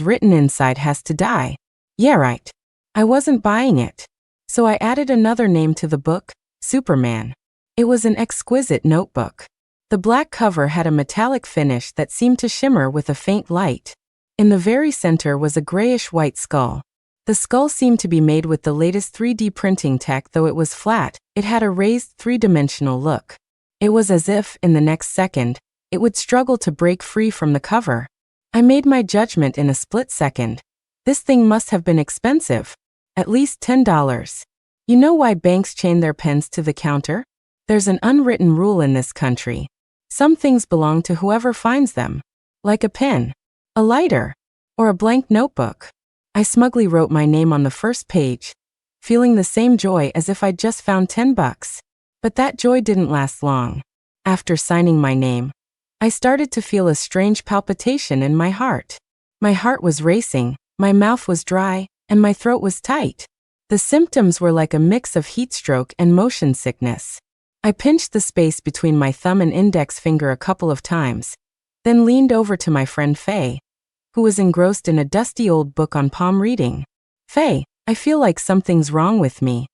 written inside has to die. Yeah, right. I wasn't buying it. So I added another name to the book, Superman. It was an exquisite notebook. The black cover had a metallic finish that seemed to shimmer with a faint light. In the very center was a grayish-white skull. The skull seemed to be made with the latest 3D printing tech. Though it was flat, it had a raised three-dimensional look. It was as if, in the next second, it would struggle to break free from the cover. I made my judgment in a split second. This thing must have been expensive. At least $10. You know why banks chain their pens to the counter? There's an unwritten rule in this country. Some things belong to whoever finds them. Like a pen, a lighter, or a blank notebook. I smugly wrote my name on the first page, feeling the same joy as if I'd just found $10. But that joy didn't last long. After signing my name, I started to feel a strange palpitation in my heart. My heart was racing, my mouth was dry, and my throat was tight. The symptoms were like a mix of heat stroke and motion sickness. I pinched the space between my thumb and index finger a couple of times, then leaned over to my friend Faye, who was engrossed in a dusty old book on palm reading. Faye, I feel like something's wrong with me.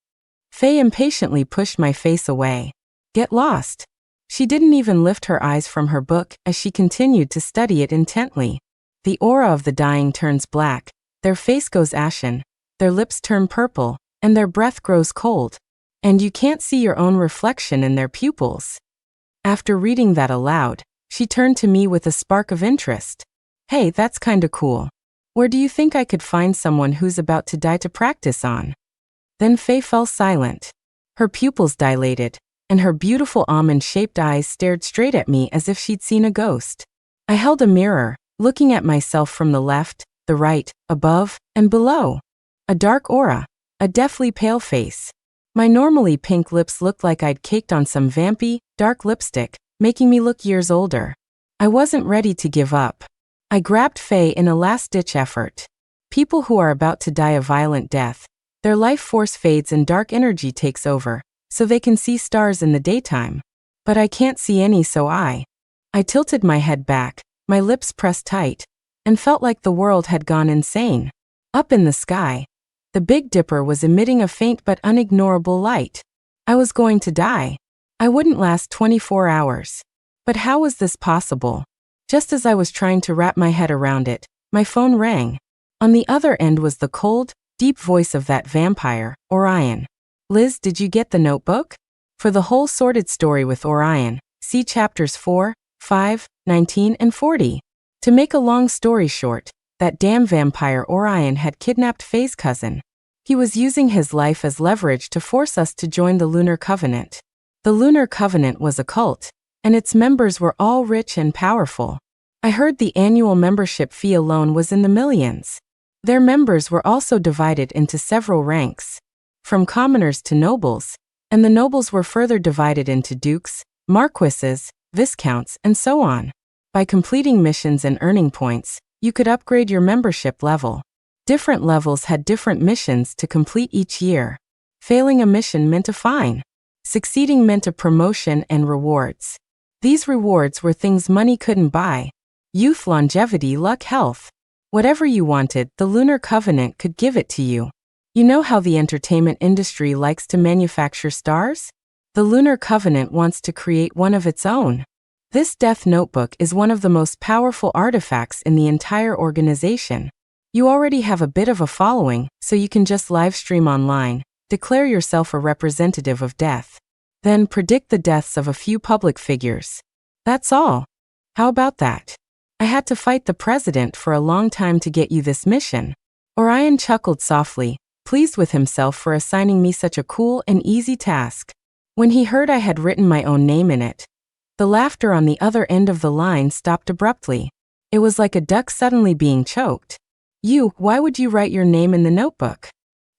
Faye impatiently pushed my face away. Get lost. She didn't even lift her eyes from her book as she continued to study it intently. The aura of the dying turns black, their face goes ashen, their lips turn purple, and their breath grows cold. And you can't see your own reflection in their pupils. After reading that aloud, she turned to me with a spark of interest. Hey, that's kinda cool. Where do you think I could find someone who's about to die to practice on? Then Faye fell silent. Her pupils dilated, and her beautiful almond-shaped eyes stared straight at me as if she'd seen a ghost. I held a mirror, looking at myself from the left, the right, above, and below. A dark aura, a deathly pale face. My normally pink lips looked like I'd caked on some vampy, dark lipstick, making me look years older. I wasn't ready to give up. I grabbed Faye in a last-ditch effort. People who are about to die a violent death, their life force fades and dark energy takes over, so they can see stars in the daytime. But I can't see any, so I tilted my head back, my lips pressed tight, and felt like the world had gone insane. Up in the sky, the Big Dipper was emitting a faint but unignorable light. I was going to die. I wouldn't last 24 hours. But how was this possible? Just as I was trying to wrap my head around it, my phone rang. On the other end was the cold, deep voice of that vampire, Orion. Liz, did you get the notebook? For the whole sordid story with Orion, see chapters 4, 5, 19, and 40. To make a long story short, that damn vampire Orion had kidnapped Faye's cousin. He was using his life as leverage to force us to join the Lunar Covenant. The Lunar Covenant was a cult, and its members were all rich and powerful. I heard the annual membership fee alone was in the millions. Their members were also divided into several ranks, from commoners to nobles, and the nobles were further divided into dukes, marquises, viscounts, and so on. By completing missions and earning points, you could upgrade your membership level. Different levels had different missions to complete each year. Failing a mission meant a fine. Succeeding meant a promotion and rewards. These rewards were things money couldn't buy. Youth, longevity, luck, health. Whatever you wanted, the Lunar Covenant could give it to you. You know how the entertainment industry likes to manufacture stars? The Lunar Covenant wants to create one of its own. This Death Notebook is one of the most powerful artifacts in the entire organization. You already have a bit of a following, so you can just live stream online, declare yourself a representative of death. Then predict the deaths of a few public figures. That's all. How about that? I had to fight the president for a long time to get you this mission. Orion chuckled softly, pleased with himself for assigning me such a cool and easy task. When he heard I had written my own name in it, the laughter on the other end of the line stopped abruptly. It was like a duck suddenly being choked. Why would you write your name in the notebook?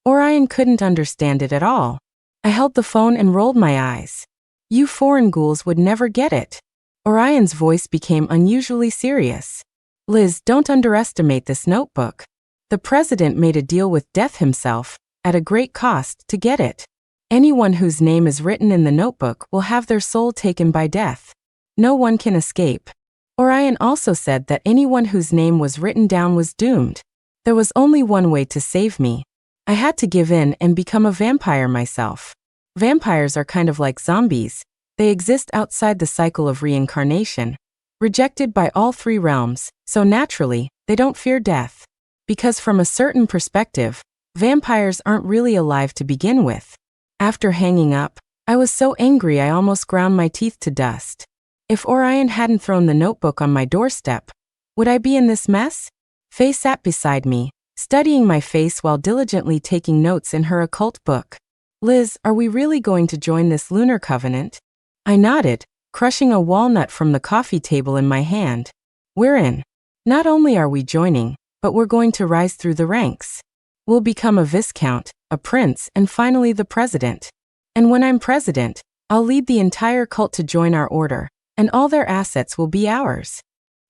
Orion couldn't understand it at all. I held the phone and rolled my eyes. You foreign ghouls would never get it. Orion's voice became unusually serious. Liz, don't underestimate this notebook. The president made a deal with death himself, at a great cost, to get it. Anyone whose name is written in the notebook will have their soul taken by death. No one can escape. Orion also said that anyone whose name was written down was doomed. There was only one way to save me. I had to give in and become a vampire myself. Vampires are kind of like zombies. They exist outside the cycle of reincarnation, rejected by all three realms, so naturally, they don't fear death. Because from a certain perspective, vampires aren't really alive to begin with. After hanging up, I was so angry I almost ground my teeth to dust. If Orion hadn't thrown the notebook on my doorstep, would I be in this mess? Faye sat beside me, studying my face while diligently taking notes in her occult book. Liz, are we really going to join this lunar covenant? I nodded, crushing a walnut from the coffee table in my hand. We're in. Not only are we joining, but we're going to rise through the ranks. We'll become a viscount, a prince, and finally the president. And when I'm president, I'll lead the entire cult to join our order, and all their assets will be ours.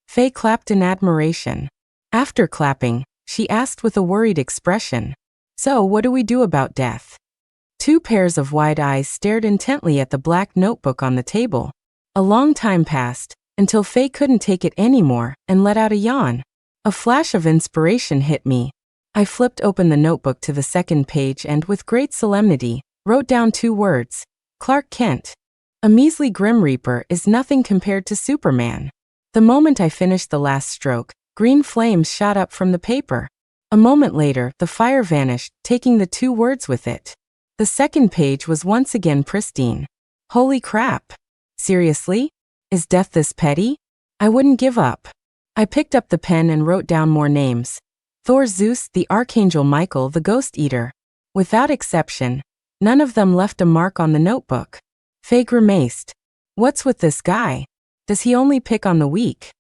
Faye clapped in admiration. After clapping, she asked with a worried expression, "So what do we do about death?" Two pairs of wide eyes stared intently at the black notebook on the table. A long time passed, until Faye couldn't take it anymore and let out a yawn. A flash of inspiration hit me. I flipped open the notebook to the second page and, with great solemnity, wrote down 2 words: Clark Kent. A measly Grim Reaper is nothing compared to Superman. The moment I finished the last stroke, green flames shot up from the paper. A moment later, the fire vanished, taking the 2 words with it. The second page was once again pristine. Holy crap! Seriously? Is death this petty? I wouldn't give up. I picked up the pen and wrote down more names. Thor, Zeus, the Archangel Michael, the Ghost Eater. Without exception, none of them left a mark on the notebook. Faye grimaced. What's with this guy? Does he only pick on the weak?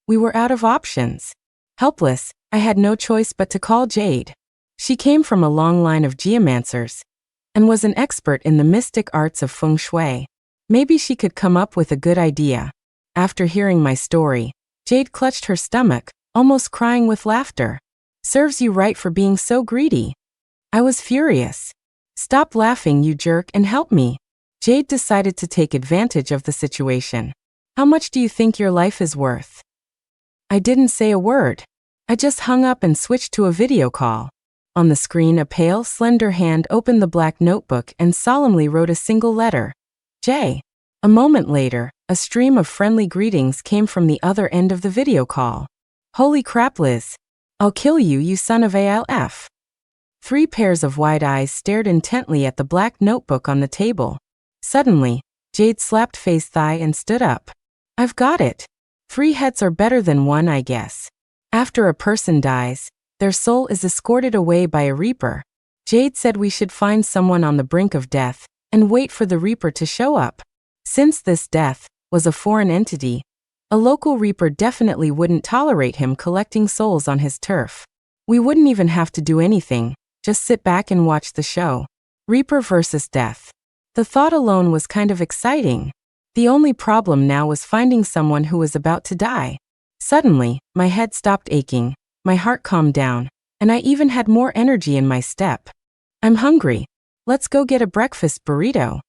We were out of options. Helpless, I had no choice but to call Jade. She came from a long line of geomancers and was an expert in the mystic arts of feng shui. Maybe she could come up with a good idea. After hearing my story, Jade clutched her stomach, almost crying with laughter. Serves you right for being so greedy. I was furious. Stop laughing, you jerk, and help me. Jade decided to take advantage of the situation. How much do you think your life is worth? I didn't say a word. I just hung up and switched to a video call. On the screen, a pale, slender hand opened the black notebook and solemnly wrote a single letter. J. A moment later, a stream of friendly greetings came from the other end of the video call. Holy crap, Liz. I'll kill you, you son of ALF. 3 pairs of wide eyes stared intently at the black notebook on the table. Suddenly, Jade slapped Faye's thigh and stood up. I've got it. 3 heads are better than 1, I guess. After a person dies, their soul is escorted away by a reaper. Jade said we should find someone on the brink of death and wait for the reaper to show up. Since this death was a foreign entity, a local reaper definitely wouldn't tolerate him collecting souls on his turf. We wouldn't even have to do anything, just sit back and watch the show. Reaper versus death. The thought alone was kind of exciting. The only problem now was finding someone who was about to die. Suddenly, my head stopped aching, my heart calmed down, and I even had more energy in my step. I'm hungry. Let's go get a breakfast burrito.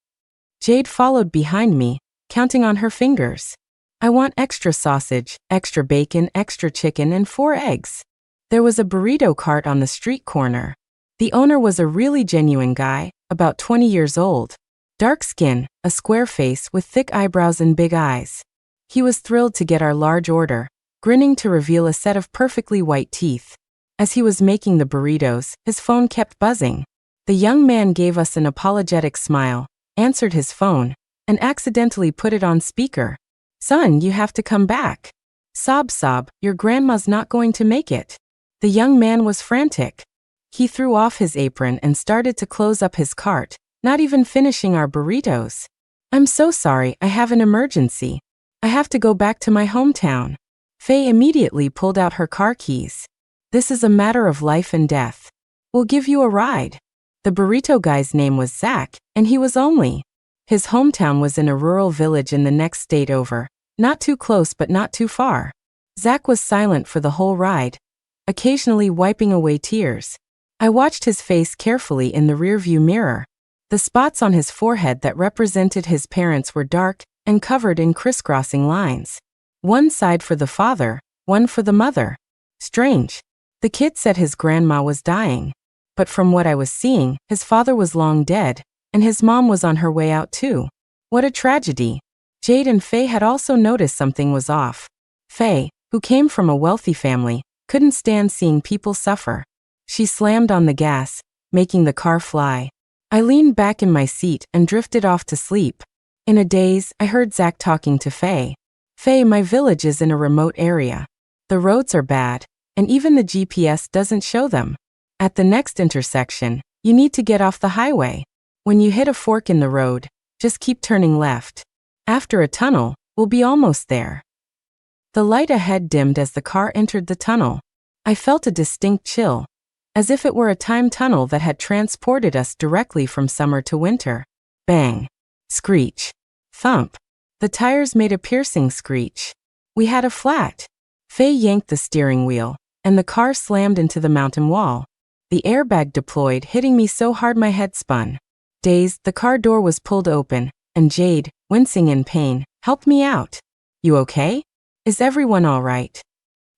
Jade followed behind me, counting on her fingers. I want extra sausage, extra bacon, extra chicken, and 4 eggs. There was a burrito cart on the street corner. The owner was a really genuine guy, about 20 years old. Dark skin, a square face with thick eyebrows and big eyes. He was thrilled to get our large order, grinning to reveal a set of perfectly white teeth. As he was making the burritos, his phone kept buzzing. The young man gave us an apologetic smile, answered his phone, and accidentally put it on speaker. Son, you have to come back. Sob sob, your grandma's not going to make it. The young man was frantic. He threw off his apron and started to close up his cart, not even finishing our burritos. I'm so sorry, I have an emergency. I have to go back to my hometown. Faye immediately pulled out her car keys. This is a matter of life and death. We'll give you a ride. The burrito guy's name was Zach, and he was only. His hometown was in a rural village in the next state over, not too close but not too far. Zach was silent for the whole ride, occasionally wiping away tears. I watched his face carefully in the rearview mirror. The spots on his forehead that represented his parents were dark and covered in crisscrossing lines. One side for the father, one for the mother. Strange. The kid said his grandma was dying. But from what I was seeing, his father was long dead, and his mom was on her way out too. What a tragedy. Jade and Faye had also noticed something was off. Faye, who came from a wealthy family, couldn't stand seeing people suffer. She slammed on the gas, making the car fly. I leaned back in my seat and drifted off to sleep. In a daze, I heard Zach talking to Faye. Faye, my village is in a remote area. The roads are bad, and even the GPS doesn't show them. At the next intersection, you need to get off the highway. When you hit a fork in the road, just keep turning left. After a tunnel, we'll be almost there. The light ahead dimmed as the car entered the tunnel. I felt a distinct chill, as if it were a time tunnel that had transported us directly from summer to winter. Bang! Screech! Thump! The tires made a piercing screech. We had a flat. Faye yanked the steering wheel, and the car slammed into the mountain wall. The airbag deployed, hitting me so hard my head spun. Dazed, the car door was pulled open, and Jade, wincing in pain, helped me out. You okay? Is everyone all right?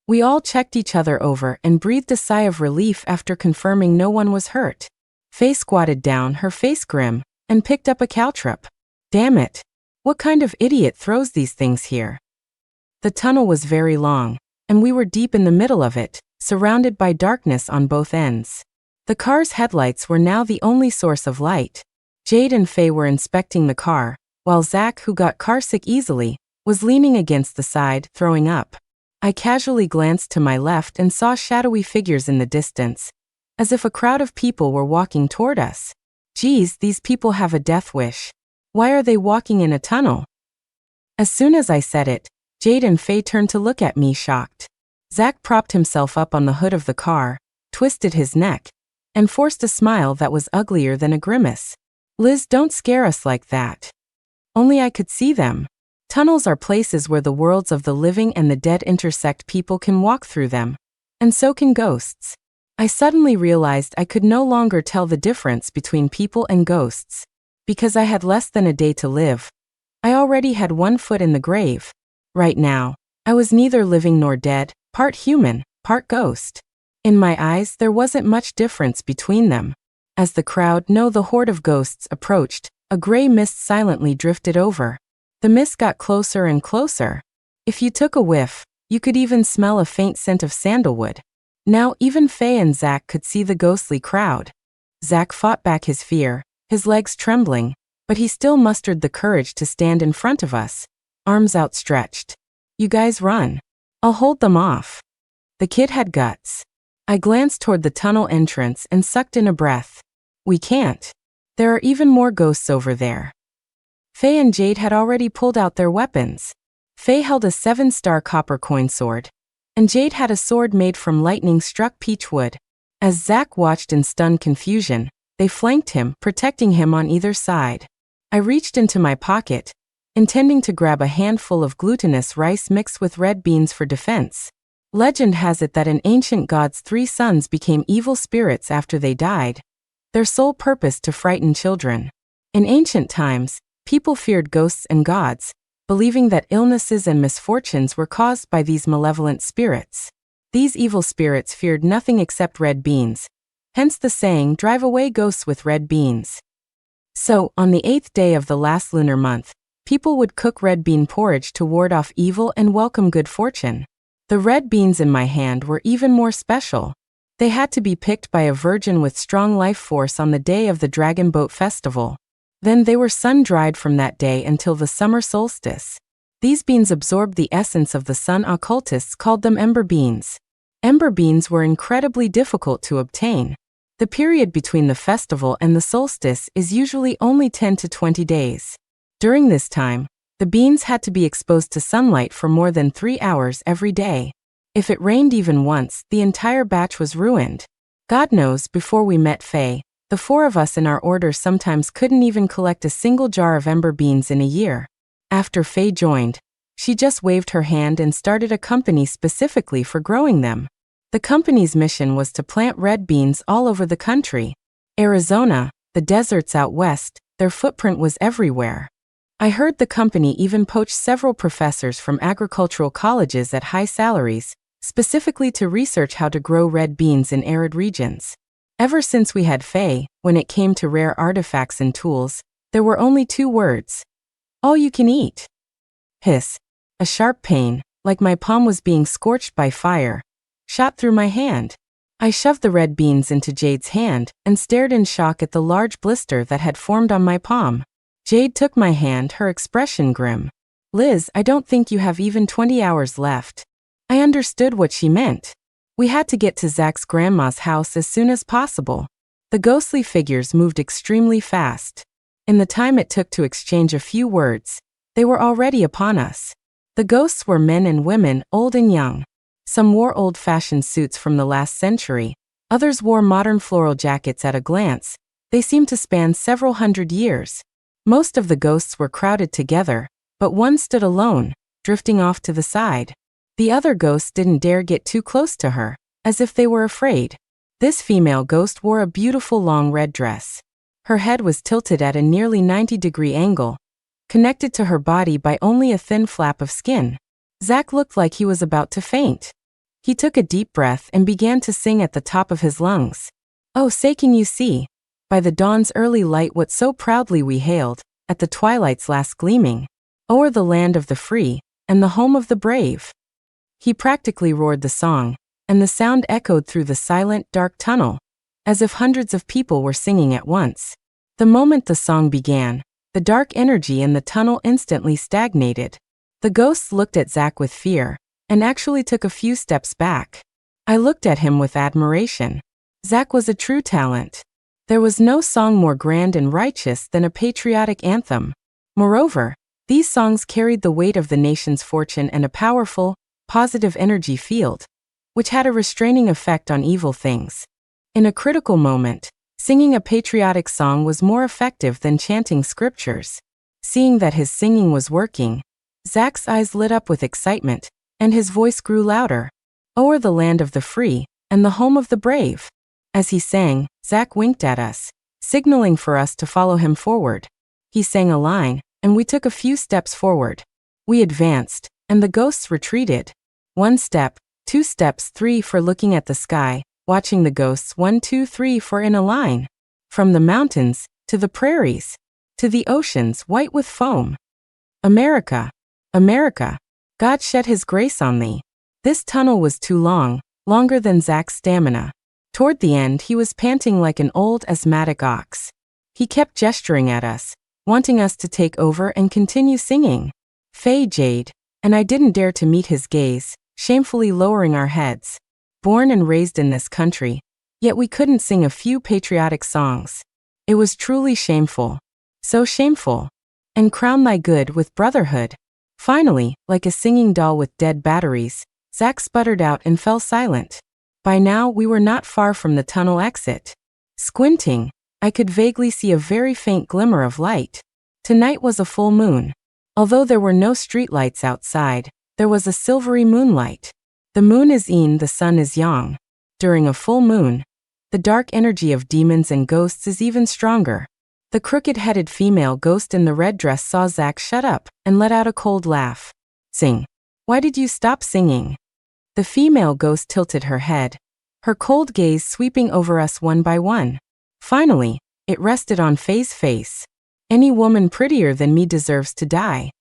We all checked each other over and breathed a sigh of relief after confirming no one was hurt. Faye squatted down, her face grim, and picked up a caltrop. Damn it. What kind of idiot throws these things here? The tunnel was very long, and we were deep in the middle of it, surrounded by darkness on both ends. The car's headlights were now the only source of light. Jade and Faye were inspecting the car, while Zach, who got carsick easily, was leaning against the side, throwing up. I casually glanced to my left and saw shadowy figures in the distance, as if a crowd of people were walking toward us. Geez, these people have a death wish. Why are they walking in a tunnel? As soon as I said it, Jade and Faye turned to look at me shocked. Zach propped himself up on the hood of the car, twisted his neck, and forced a smile that was uglier than a grimace. Liz, don't scare us like that. Only I could see them. Tunnels are places where the worlds of the living and the dead intersect. People can walk through them. And so can ghosts. I suddenly realized I could no longer tell the difference between people and ghosts. Because I had less than a day to live. I already had one foot in the grave. Right now, I was neither living nor dead, part human, part ghost. In my eyes, there wasn't much difference between them. As the the horde of ghosts approached, a gray mist silently drifted over. The mist got closer and closer. If you took a whiff, you could even smell a faint scent of sandalwood. Now even Faye and Zach could see the ghostly crowd. Zach fought back his fear, his legs trembling, but he still mustered the courage to stand in front of us, arms outstretched. You guys run. I'll hold them off. The kid had guts. I glanced toward the tunnel entrance and sucked in a breath. We can't. There are even more ghosts over there. Faye and Jade had already pulled out their weapons. Faye held a 7-star copper coin sword, and Jade had a sword made from lightning-struck peach wood. As Zach watched in stunned confusion, they flanked him, protecting him on either side. I reached into my pocket, intending to grab a handful of glutinous rice mixed with red beans for defense. Legend has it that an ancient god's 3 sons became evil spirits after they died, their sole purpose to frighten children. In ancient times, people feared ghosts and gods, believing that illnesses and misfortunes were caused by these malevolent spirits. These evil spirits feared nothing except red beans, hence the saying, "Drive away ghosts with red beans." So, on the 8th day of the last lunar month, people would cook red bean porridge to ward off evil and welcome good fortune. The red beans in my hand were even more special. They had to be picked by a virgin with strong life force on the day of the Dragon Boat Festival. Then they were sun-dried from that day until the summer solstice. These beans absorbed the essence of the sun. Occultists called them ember beans. Ember beans were incredibly difficult to obtain. The period between the festival and the solstice is usually only 10 to 20 days. During this time, the beans had to be exposed to sunlight for more than 3 hours every day. If it rained even once, the entire batch was ruined. God knows, before we met Faye, the 4 of us in our order sometimes couldn't even collect a single jar of ember beans in a year. After Faye joined, she just waved her hand and started a company specifically for growing them. The company's mission was to plant red beans all over the country. Arizona, the deserts out west, their footprint was everywhere. I heard the company even poached several professors from agricultural colleges at high salaries, specifically to research how to grow red beans in arid regions. Ever since we had Faye, when it came to rare artifacts and tools, there were only 2 words. All you can eat. Hiss. A sharp pain, like my palm was being scorched by fire, shot through my hand. I shoved the red beans into Jade's hand and stared in shock at the large blister that had formed on my palm. Jade took my hand, her expression grim. Liz, I don't think you have even 20 hours left. I understood what she meant. We had to get to Zach's grandma's house as soon as possible. The ghostly figures moved extremely fast. In the time it took to exchange a few words, they were already upon us. The ghosts were men and women, old and young. Some wore old-fashioned suits from the last century. Others wore modern floral jackets. At a glance, they seemed to span several hundred years. Most of the ghosts were crowded together, but one stood alone, drifting off to the side. The other ghosts didn't dare get too close to her, as if they were afraid. This female ghost wore a beautiful long red dress. Her head was tilted at a nearly 90-degree angle, connected to her body by only a thin flap of skin. Zach looked like he was about to faint. He took a deep breath and began to sing at the top of his lungs. Oh, say can you see, by the dawn's early light what so proudly we hailed, at the twilight's last gleaming, o'er the land of the free, and the home of the brave. He practically roared the song, and the sound echoed through the silent, dark tunnel, as if hundreds of people were singing at once. The moment the song began, the dark energy in the tunnel instantly stagnated. The ghosts looked at Zach with fear, and actually took a few steps back. I looked at him with admiration. Zach was a true talent. There was no song more grand and righteous than a patriotic anthem. Moreover, these songs carried the weight of the nation's fortune and a powerful, positive energy field, which had a restraining effect on evil things. In a critical moment, singing a patriotic song was more effective than chanting scriptures. Seeing that his singing was working, Zach's eyes lit up with excitement, and his voice grew louder. O'er the land of the free, and the home of the brave. As he sang, Zach winked at us, signaling for us to follow him forward. He sang a line, and we took a few steps forward. We advanced, and the ghosts retreated. 1 step, 2 steps, 3 for looking at the sky, watching the ghosts, 1, 2, 3 for in a line. From the mountains, to the prairies, to the oceans white with foam. America, America, God shed his grace on thee. This tunnel was too long, longer than Zach's stamina. Toward the end he was panting like an old asthmatic ox. He kept gesturing at us, wanting us to take over and continue singing. Faye, Jade, and I didn't dare to meet his gaze, shamefully lowering our heads. Born and raised in this country, yet we couldn't sing a few patriotic songs. It was truly shameful. So shameful. And crown thy good with brotherhood. Finally, like a singing doll with dead batteries, Zach sputtered out and fell silent. By now we were not far from the tunnel exit. Squinting, I could vaguely see a very faint glimmer of light. Tonight was a full moon. Although there were no streetlights outside, there was a silvery moonlight. The moon is yin, the sun is yang. During a full moon, the dark energy of demons and ghosts is even stronger. The crooked-headed female ghost in the red dress saw Zach shut up and let out a cold laugh. Sing. Why did you stop singing? The female ghost tilted her head, her cold gaze sweeping over us one by one. Finally, it rested on Faye's face. Any woman prettier than me deserves to die.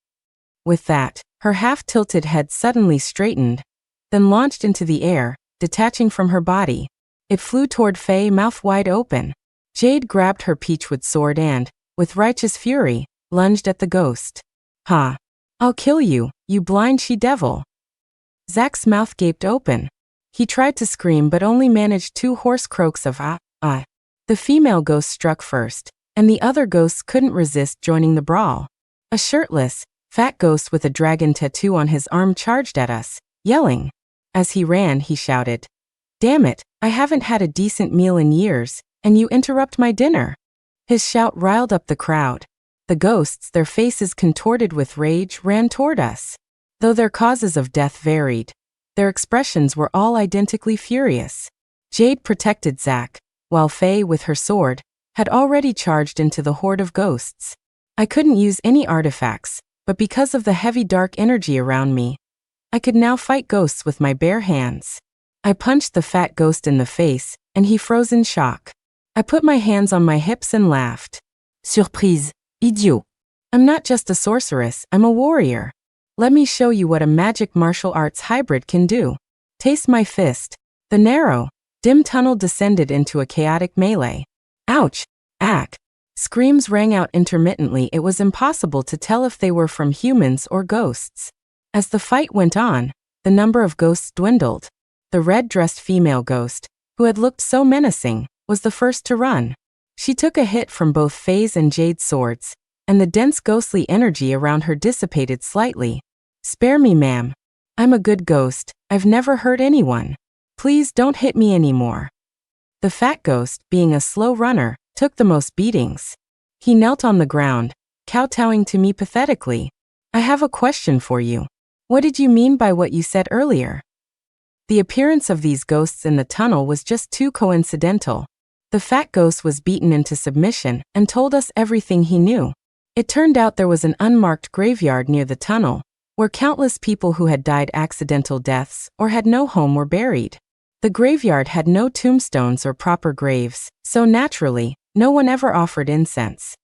With that, her half-tilted head suddenly straightened, then launched into the air, detaching from her body. It flew toward Faye, mouth wide open. Jade grabbed her peachwood sword and, with righteous fury, lunged at the ghost. Ha! I'll kill you, you blind she-devil! Zach's mouth gaped open. He tried to scream but only managed 2 hoarse croaks of ah, ah. The female ghost struck first, and the other ghosts couldn't resist joining the brawl. A shirtless, fat ghost with a dragon tattoo on his arm charged at us, yelling. As he ran, he shouted, "Damn it, I haven't had a decent meal in years, and you interrupt my dinner." His shout riled up the crowd. The ghosts, their faces contorted with rage, ran toward us. Though their causes of death varied, their expressions were all identically furious. Jade protected Zach, while Faye, with her sword, had already charged into the horde of ghosts. I couldn't use any artifacts, but because of the heavy dark energy around me, I could now fight ghosts with my bare hands. I punched the fat ghost in the face, and he froze in shock. I put my hands on my hips and laughed. Surprise, idiot. I'm not just a sorceress, I'm a warrior. Let me show you what a magic martial arts hybrid can do. Taste my fist. The narrow, dim tunnel descended into a chaotic melee. Ouch! Ack! Screams rang out intermittently. It was impossible to tell if they were from humans or ghosts. As the fight went on, the number of ghosts dwindled. The red-dressed female ghost, who had looked so menacing, was the first to run. She took a hit from both Faye's and Jade's swords, and the dense ghostly energy around her dissipated slightly. Spare me, ma'am. I'm a good ghost. I've never hurt anyone. Please don't hit me anymore. The fat ghost, being a slow runner, took the most beatings. He knelt on the ground, kowtowing to me pathetically. I have a question for you. What did you mean by what you said earlier? The appearance of these ghosts in the tunnel was just too coincidental. The fat ghost was beaten into submission and told us everything he knew. It turned out there was an unmarked graveyard near the tunnel, where countless people who had died accidental deaths or had no home were buried. The graveyard had no tombstones or proper graves, so naturally, no one ever offered incense.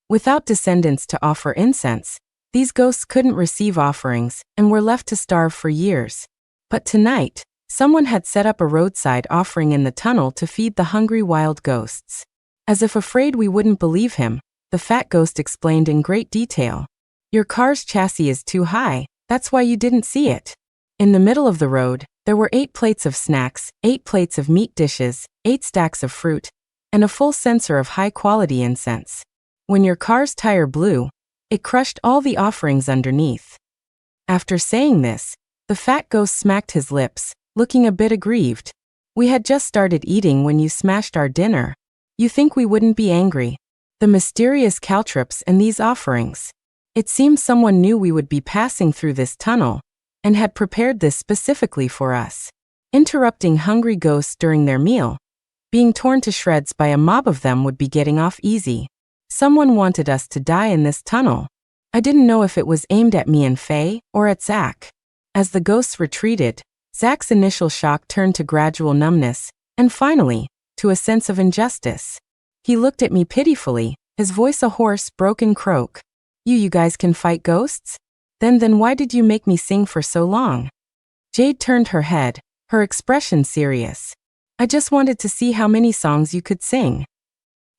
Without descendants to offer incense, these ghosts couldn't receive offerings and were left to starve for years. But tonight, someone had set up a roadside offering in the tunnel to feed the hungry wild ghosts. As if afraid we wouldn't believe him, the fat ghost explained in great detail. Your car's chassis is too high, that's why you didn't see it. In the middle of the road, there were 8 plates of snacks, 8 plates of meat dishes, 8 stacks of fruit, and a full censer of high-quality incense. When your car's tire blew, it crushed all the offerings underneath. After saying this, the fat ghost smacked his lips, looking a bit aggrieved. We had just started eating when you smashed our dinner. You think we wouldn't be angry? The mysterious caltrops and these offerings. It seems someone knew we would be passing through this tunnel, and had prepared this specifically for us. Interrupting hungry ghosts during their meal, being torn to shreds by a mob of them would be getting off easy. Someone wanted us to die in this tunnel. I didn't know if it was aimed at me and Faye, or at Zach. As the ghosts retreated, Zach's initial shock turned to gradual numbness, and finally, to a sense of injustice. He looked at me pitifully, his voice a hoarse, broken croak. You guys can fight ghosts? Then why did you make me sing for so long? Jade turned her head, her expression serious. I just wanted to see how many songs you could sing.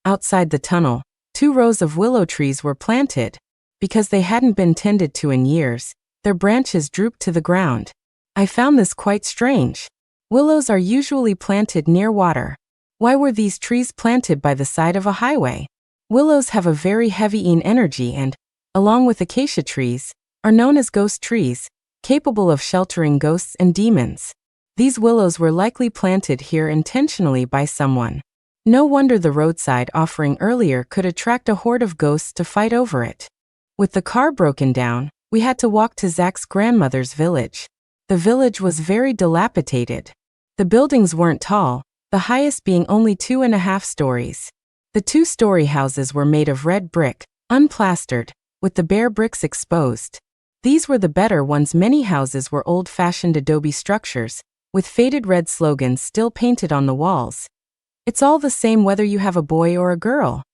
Outside the tunnel, 2 rows of willow trees were planted. Because they hadn't been tended to in years, their branches drooped to the ground. I found this quite strange. Willows are usually planted near water. Why were these trees planted by the side of a highway? Willows have a very heavy energy and, along with acacia trees, are known as ghost trees, capable of sheltering ghosts and demons. These willows were likely planted here intentionally by someone. No wonder the roadside offering earlier could attract a horde of ghosts to fight over it. With the car broken down, we had to walk to Zach's grandmother's village. The village was very dilapidated. The buildings weren't tall, the highest being only 2.5 stories. The 2-story houses were made of red brick, unplastered, with the bare bricks exposed. These were the better ones. Many houses were old-fashioned adobe structures, with faded red slogans still painted on the walls. It's all the same whether you have a boy or a girl.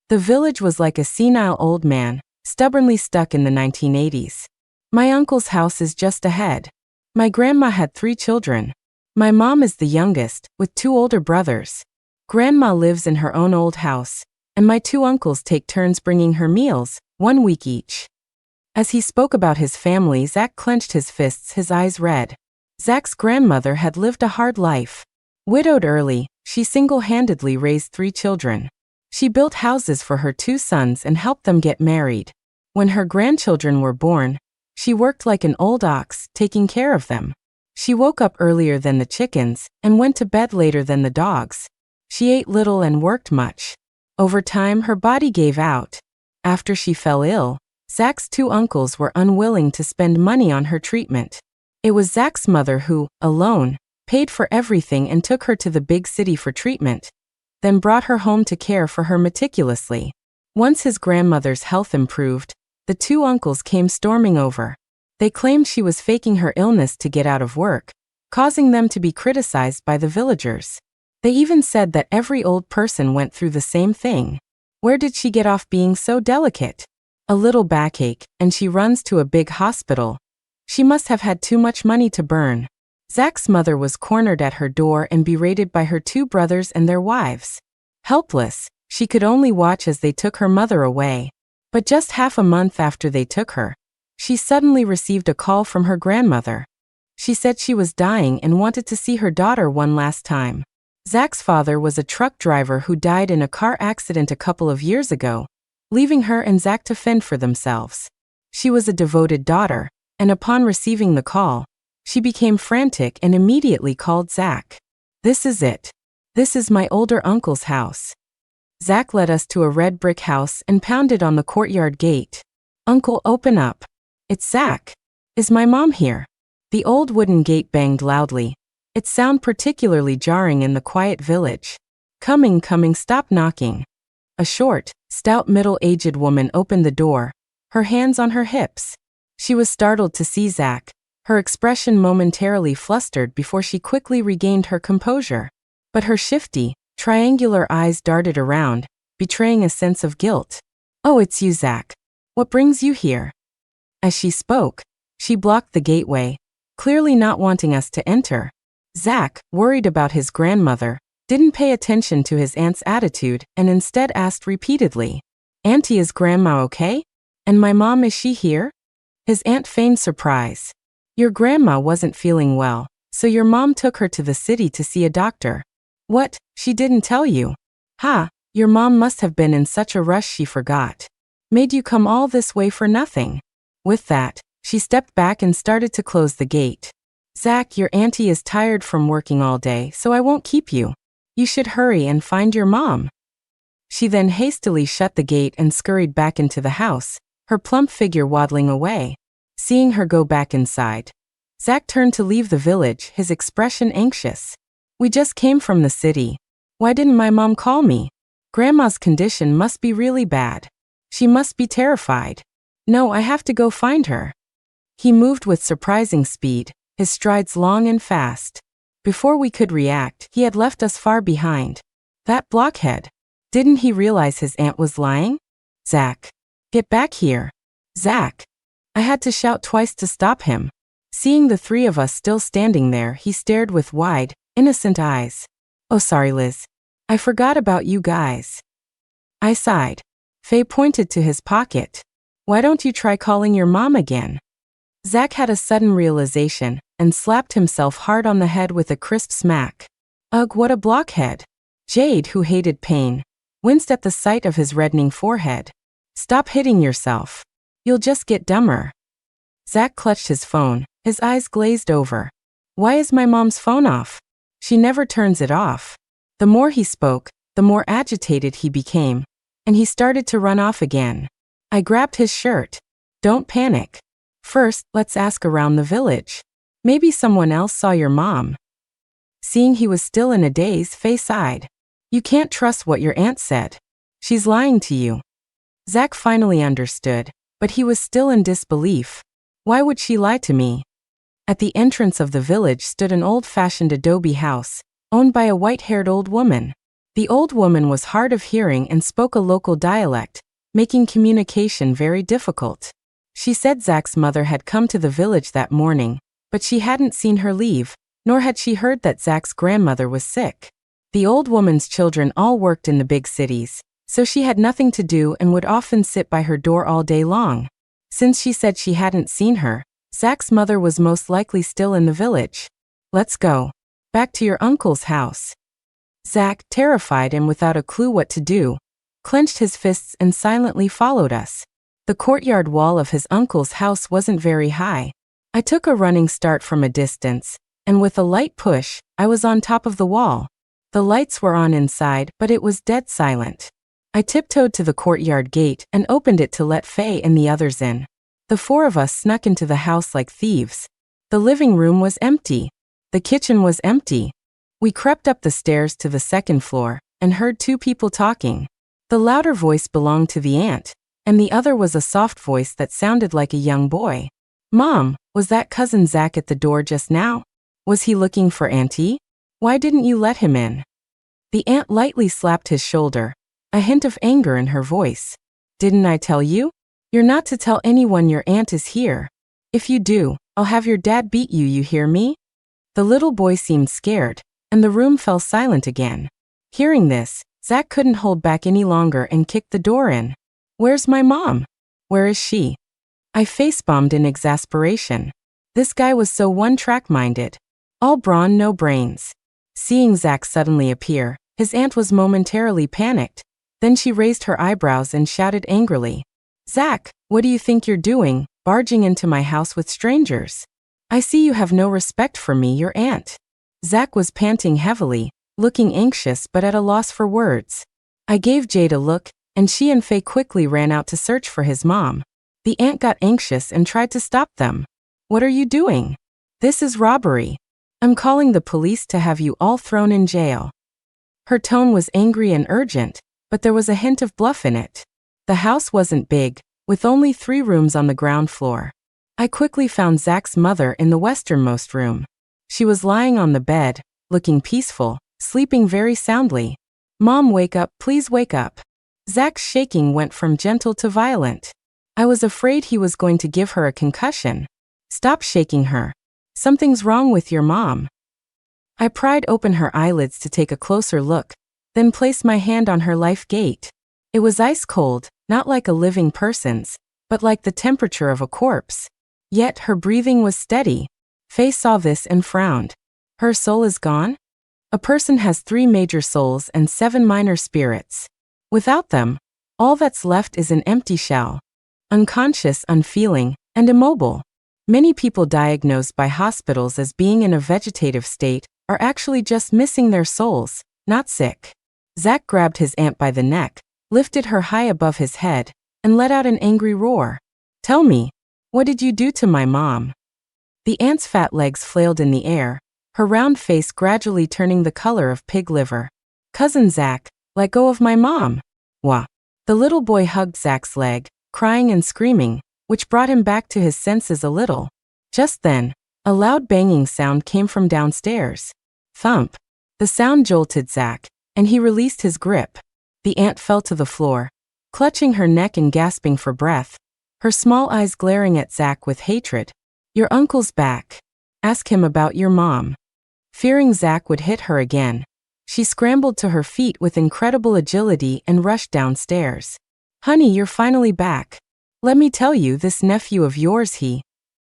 The village was like a senile old man, stubbornly stuck in the 1980s. My uncle's house is just ahead. My grandma had 3 children. My mom is the youngest, with 2 older brothers. Grandma lives in her own old house, and my 2 uncles take turns bringing her meals, 1 week each. As he spoke about his family, Zach clenched his fists, his eyes red. Zach's grandmother had lived a hard life. Widowed early, she single-handedly raised 3 children. She built houses for her 2 sons and helped them get married. When her grandchildren were born, she worked like an old ox, taking care of them. She woke up earlier than the chickens and went to bed later than the dogs. She ate little and worked much. Over time, her body gave out. After she fell ill, Zach's 2 uncles were unwilling to spend money on her treatment. It was Zach's mother who, alone, paid for everything and took her to the big city for treatment, then brought her home to care for her meticulously. Once his grandmother's health improved, the two uncles came storming over. They claimed she was faking her illness to get out of work, causing them to be criticized by the villagers. They even said that every old person went through the same thing. Where did she get off being so delicate? A little backache, and she runs to a big hospital. She must have had too much money to burn. Zach's mother was cornered at her door and berated by her two brothers and their wives. Helpless, she could only watch as they took her mother away. But just half a month after they took her, she suddenly received a call from her grandmother. She said she was dying and wanted to see her daughter one last time. Zach's father was a truck driver who died in a car accident a couple of years ago, leaving her and Zach to fend for themselves. She was a devoted daughter, and upon receiving the call, she became frantic and immediately called Zach. "This is it. This is my older uncle's house." Zach led us to a red brick house and pounded on the courtyard gate. "Uncle, open up. It's Zach. Is my mom here?" The old wooden gate banged loudly, its sound particularly jarring in the quiet village. Coming, stop knocking." A short, stout middle-aged woman opened the door, her hands on her hips. She was startled to see Zach, her expression momentarily flustered before she quickly regained her composure. But her shifty, triangular eyes darted around, betraying a sense of guilt. "Oh, it's you, Zach. What brings you here?" As she spoke, she blocked the gateway, clearly not wanting us to enter. Zach, worried about his grandmother, didn't pay attention to his aunt's attitude and instead asked repeatedly, "Auntie, is Grandma okay? And my mom, is she here?" His aunt feigned surprise. "Your grandma wasn't feeling well, so your mom took her to the city to see a doctor." "What? She didn't tell you?" "Ha, your mom must have been in such a rush she forgot. Made you come all this way for nothing." With that, she stepped back and started to close the gate. "Zach, your auntie is tired from working all day, so I won't keep you. You should hurry and find your mom." She then hastily shut the gate and scurried back into the house, her plump figure waddling away. Seeing her go back inside, Zach turned to leave the village, his expression anxious. "We just came from the city. Why didn't my mom call me? Grandma's condition must be really bad. She must be terrified. No, I have to go find her." He moved with surprising speed, his strides long and fast. Before we could react, he had left us far behind. That blockhead. Didn't he realize his aunt was lying? "Zach. Get back here. Zach." I had to shout twice to stop him. Seeing the three of us still standing there, he stared with wide, innocent eyes. "Oh, sorry, Liz. I forgot about you guys." I sighed. Faye pointed to his pocket. "Why don't you try calling your mom again?" Zach had a sudden realization and slapped himself hard on the head with a crisp smack. Ugh, what a blockhead. Jade, who hated pain, winced at the sight of his reddening forehead. "Stop hitting yourself. You'll just get dumber." Zach clutched his phone, his eyes glazed over. "Why is my mom's phone off? She never turns it off." The more he spoke, the more agitated he became, and he started to run off again. I grabbed his shirt. "Don't panic. First, let's ask around the village. Maybe someone else saw your mom." Seeing he was still in a daze, Faye sighed. "You can't trust what your aunt said. She's lying to you." Zach finally understood, but he was still in disbelief. Why would she lie to me? At the entrance of the village stood an old-fashioned adobe house, owned by a white-haired old woman. The old woman was hard of hearing and spoke a local dialect, making communication very difficult. She said Zach's mother had come to the village that morning, but she hadn't seen her leave, nor had she heard that Zach's grandmother was sick. The old woman's children all worked in the big cities, so she had nothing to do and would often sit by her door all day long. Since she said she hadn't seen her, Zach's mother was most likely still in the village. "Let's go. Back to your uncle's house." Zach, terrified and without a clue what to do, clenched his fists and silently followed us. The courtyard wall of his uncle's house wasn't very high. I took a running start from a distance, and with a light push, I was on top of the wall. The lights were on inside, but it was dead silent. I tiptoed to the courtyard gate and opened it to let Faye and the others in. The four of us snuck into the house like thieves. The living room was empty. The kitchen was empty. We crept up the stairs to the second floor and heard two people talking. The louder voice belonged to the aunt, and the other was a soft voice that sounded like a young boy. Mom, was that cousin Zach at the door just now? Was he looking for Auntie? Why didn't you let him in? The aunt lightly slapped his shoulder, a hint of anger in her voice. Didn't I tell you? You're not to tell anyone your aunt is here. If you do, I'll have your dad beat you, you hear me? The little boy seemed scared, and the room fell silent again. Hearing this, Zach couldn't hold back any longer and kicked the door in. Where's my mom? Where is she? I face-bombed in exasperation. This guy was so one-track-minded. All brawn, no brains. Seeing Zach suddenly appear, his aunt was momentarily panicked. Then she raised her eyebrows and shouted angrily, Zach, what do you think you're doing, barging into my house with strangers? I see you have no respect for me, your aunt. Zach was panting heavily, looking anxious but at a loss for words. I gave Jade a look, and she and Faye quickly ran out to search for his mom. The aunt got anxious and tried to stop them. What are you doing? This is robbery. I'm calling the police to have you all thrown in jail. Her tone was angry and urgent, but there was a hint of bluff in it. The house wasn't big, with only 3 rooms on the ground floor. I quickly found Zach's mother in the westernmost room. She was lying on the bed, looking peaceful, sleeping very soundly. Mom, wake up, please wake up. Zach's shaking went from gentle to violent. I was afraid he was going to give her a concussion. Stop shaking her. Something's wrong with your mom. I pried open her eyelids to take a closer look, then placed my hand on her life gate. It was ice cold, not like a living person's, but like the temperature of a corpse. Yet her breathing was steady. Faye saw this and frowned. Her soul is gone? A person has 3 major souls and 7 minor spirits. Without them, all that's left is an empty shell. Unconscious, unfeeling, and immobile. Many people diagnosed by hospitals as being in a vegetative state are actually just missing their souls, not sick. Zach grabbed his aunt by the neck, lifted her high above his head, and let out an angry roar. Tell me, what did you do to my mom? The aunt's fat legs flailed in the air, her round face gradually turning the color of pig liver. Cousin Zach, let go of my mom. Wah. The little boy hugged Zach's leg, crying and screaming, which brought him back to his senses a little. Just then, a loud banging sound came from downstairs. Thump. The sound jolted Zach, and he released his grip. The aunt fell to the floor, clutching her neck and gasping for breath, her small eyes glaring at Zach with hatred. Your uncle's back. Ask him about your mom. Fearing Zach would hit her again, she scrambled to her feet with incredible agility and rushed downstairs. Honey, you're finally back. Let me tell you, this nephew of yours,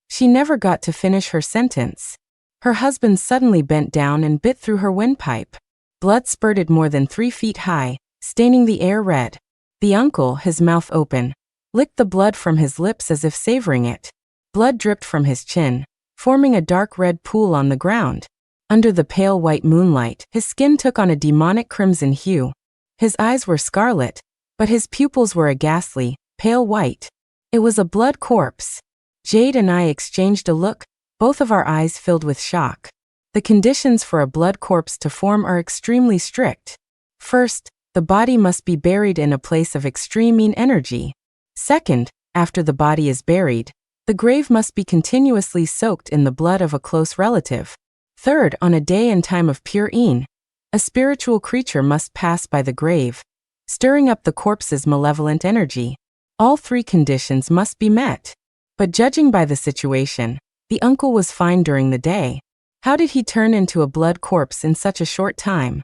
She never got to finish her sentence. Her husband suddenly bent down and bit through her windpipe. Blood spurted more than 3 feet high, staining the air red. The uncle, his mouth open, licked the blood from his lips as if savoring it. Blood dripped from his chin, forming a dark red pool on the ground. Under the pale white moonlight, his skin took on a demonic crimson hue. His eyes were scarlet, but his pupils were a ghastly, pale white. It was a blood corpse. Jade and I exchanged a look, both of our eyes filled with shock. The conditions for a blood corpse to form are extremely strict. First, the body must be buried in a place of extreme mean energy. Second, after the body is buried, the grave must be continuously soaked in the blood of a close relative. Third, on a day and time of pure een, a spiritual creature must pass by the grave, stirring up the corpse's malevolent energy. All 3 conditions must be met. But judging by the situation, the uncle was fine during the day. How did he turn into a blood corpse in such a short time?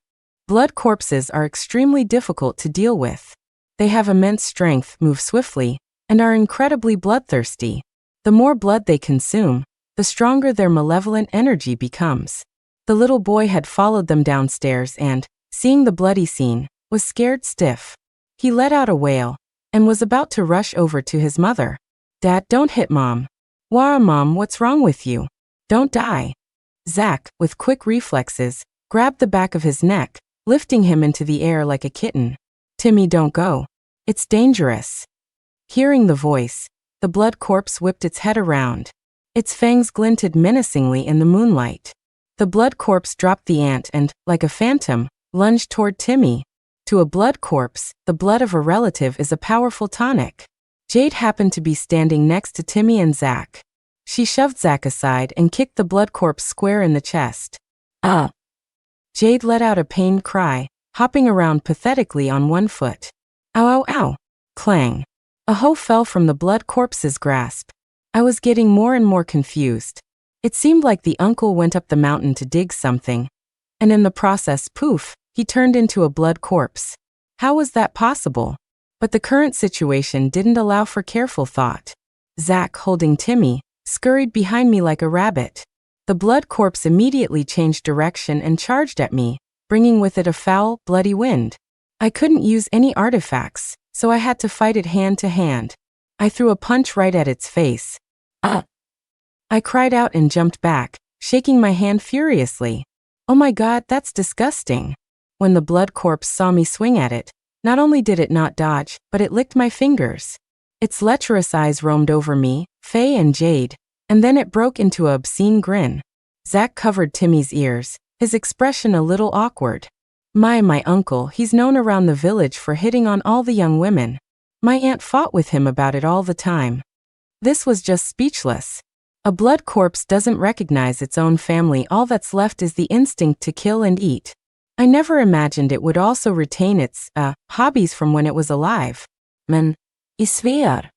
Blood corpses are extremely difficult to deal with. They have immense strength, move swiftly, and are incredibly bloodthirsty. The more blood they consume, the stronger their malevolent energy becomes. The little boy had followed them downstairs and, seeing the bloody scene, was scared stiff. He let out a wail, and was about to rush over to his mother. Dad, don't hit Mom. Wah, Mom, what's wrong with you? Don't die. Zach, with quick reflexes, grabbed the back of his neck, lifting him into the air like a kitten. Timmy, don't go. It's dangerous. Hearing the voice, the blood corpse whipped its head around. Its fangs glinted menacingly in the moonlight. The blood corpse dropped the aunt and, like a phantom, lunged toward Timmy. To a blood corpse, the blood of a relative is a powerful tonic. Jade happened to be standing next to Timmy and Zach. She shoved Zach aside and kicked the blood corpse square in the chest. Jade let out a pained cry, hopping around pathetically on one foot. Ow, ow, ow. Clang. A hoe fell from the blood corpse's grasp. I was getting more and more confused. It seemed like the uncle went up the mountain to dig something, and in the process, poof, he turned into a blood corpse. How was that possible? But the current situation didn't allow for careful thought. Zach, holding Timmy, scurried behind me like a rabbit. The blood corpse immediately changed direction and charged at me, bringing with it a foul, bloody wind. I couldn't use any artifacts, so I had to fight it hand to hand. I threw a punch right at its face. I cried out and jumped back, shaking my hand furiously. Oh my God, that's disgusting. When the blood corpse saw me swing at it, not only did it not dodge, but it licked my fingers. Its lecherous eyes roamed over me, Faye and Jade, and then it broke into an obscene grin. Zach covered Timmy's ears, his expression a little awkward. My uncle, he's known around the village for hitting on all the young women. My aunt fought with him about it all the time. This was just speechless. A blood corpse doesn't recognize its own family. All that's left is the instinct to kill and eat. I never imagined it would also retain its, hobbies from when it was alive. Men, isver.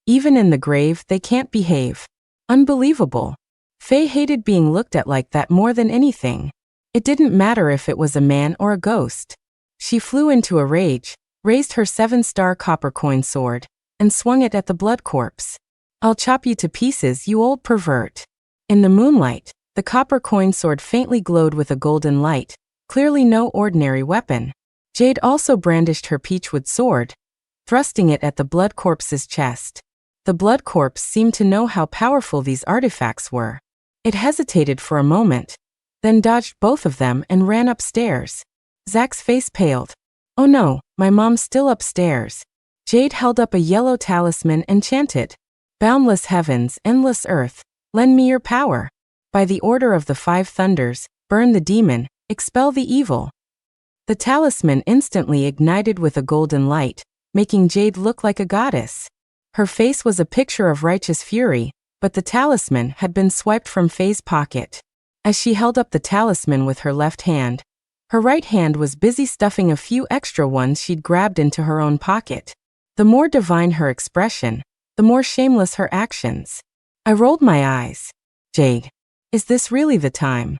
Even in the grave, they can't behave. Unbelievable. Faye hated being looked at like that more than anything. It didn't matter if it was a man or a ghost. She flew into a rage, raised her 7-star copper coin sword, and swung it at the blood corpse. I'll chop you to pieces, you old pervert. In the moonlight, the copper coin sword faintly glowed with a golden light, clearly no ordinary weapon. Jade also brandished her peachwood sword, thrusting it at the blood corpse's chest. The blood corpse seemed to know how powerful these artifacts were. It hesitated for a moment, then dodged both of them and ran upstairs. Zach's face paled. Oh no, my mom's still upstairs. Jade held up a yellow talisman and chanted, Boundless heavens, endless earth, lend me your power. By the order of the 5 thunders, burn the demon, expel the evil. The talisman instantly ignited with a golden light, making Jade look like a goddess. Her face was a picture of righteous fury, but the talisman had been swiped from Faye's pocket. As she held up the talisman with her left hand, her right hand was busy stuffing a few extra ones she'd grabbed into her own pocket. The more divine her expression, the more shameless her actions. I rolled my eyes. Jade, is this really the time?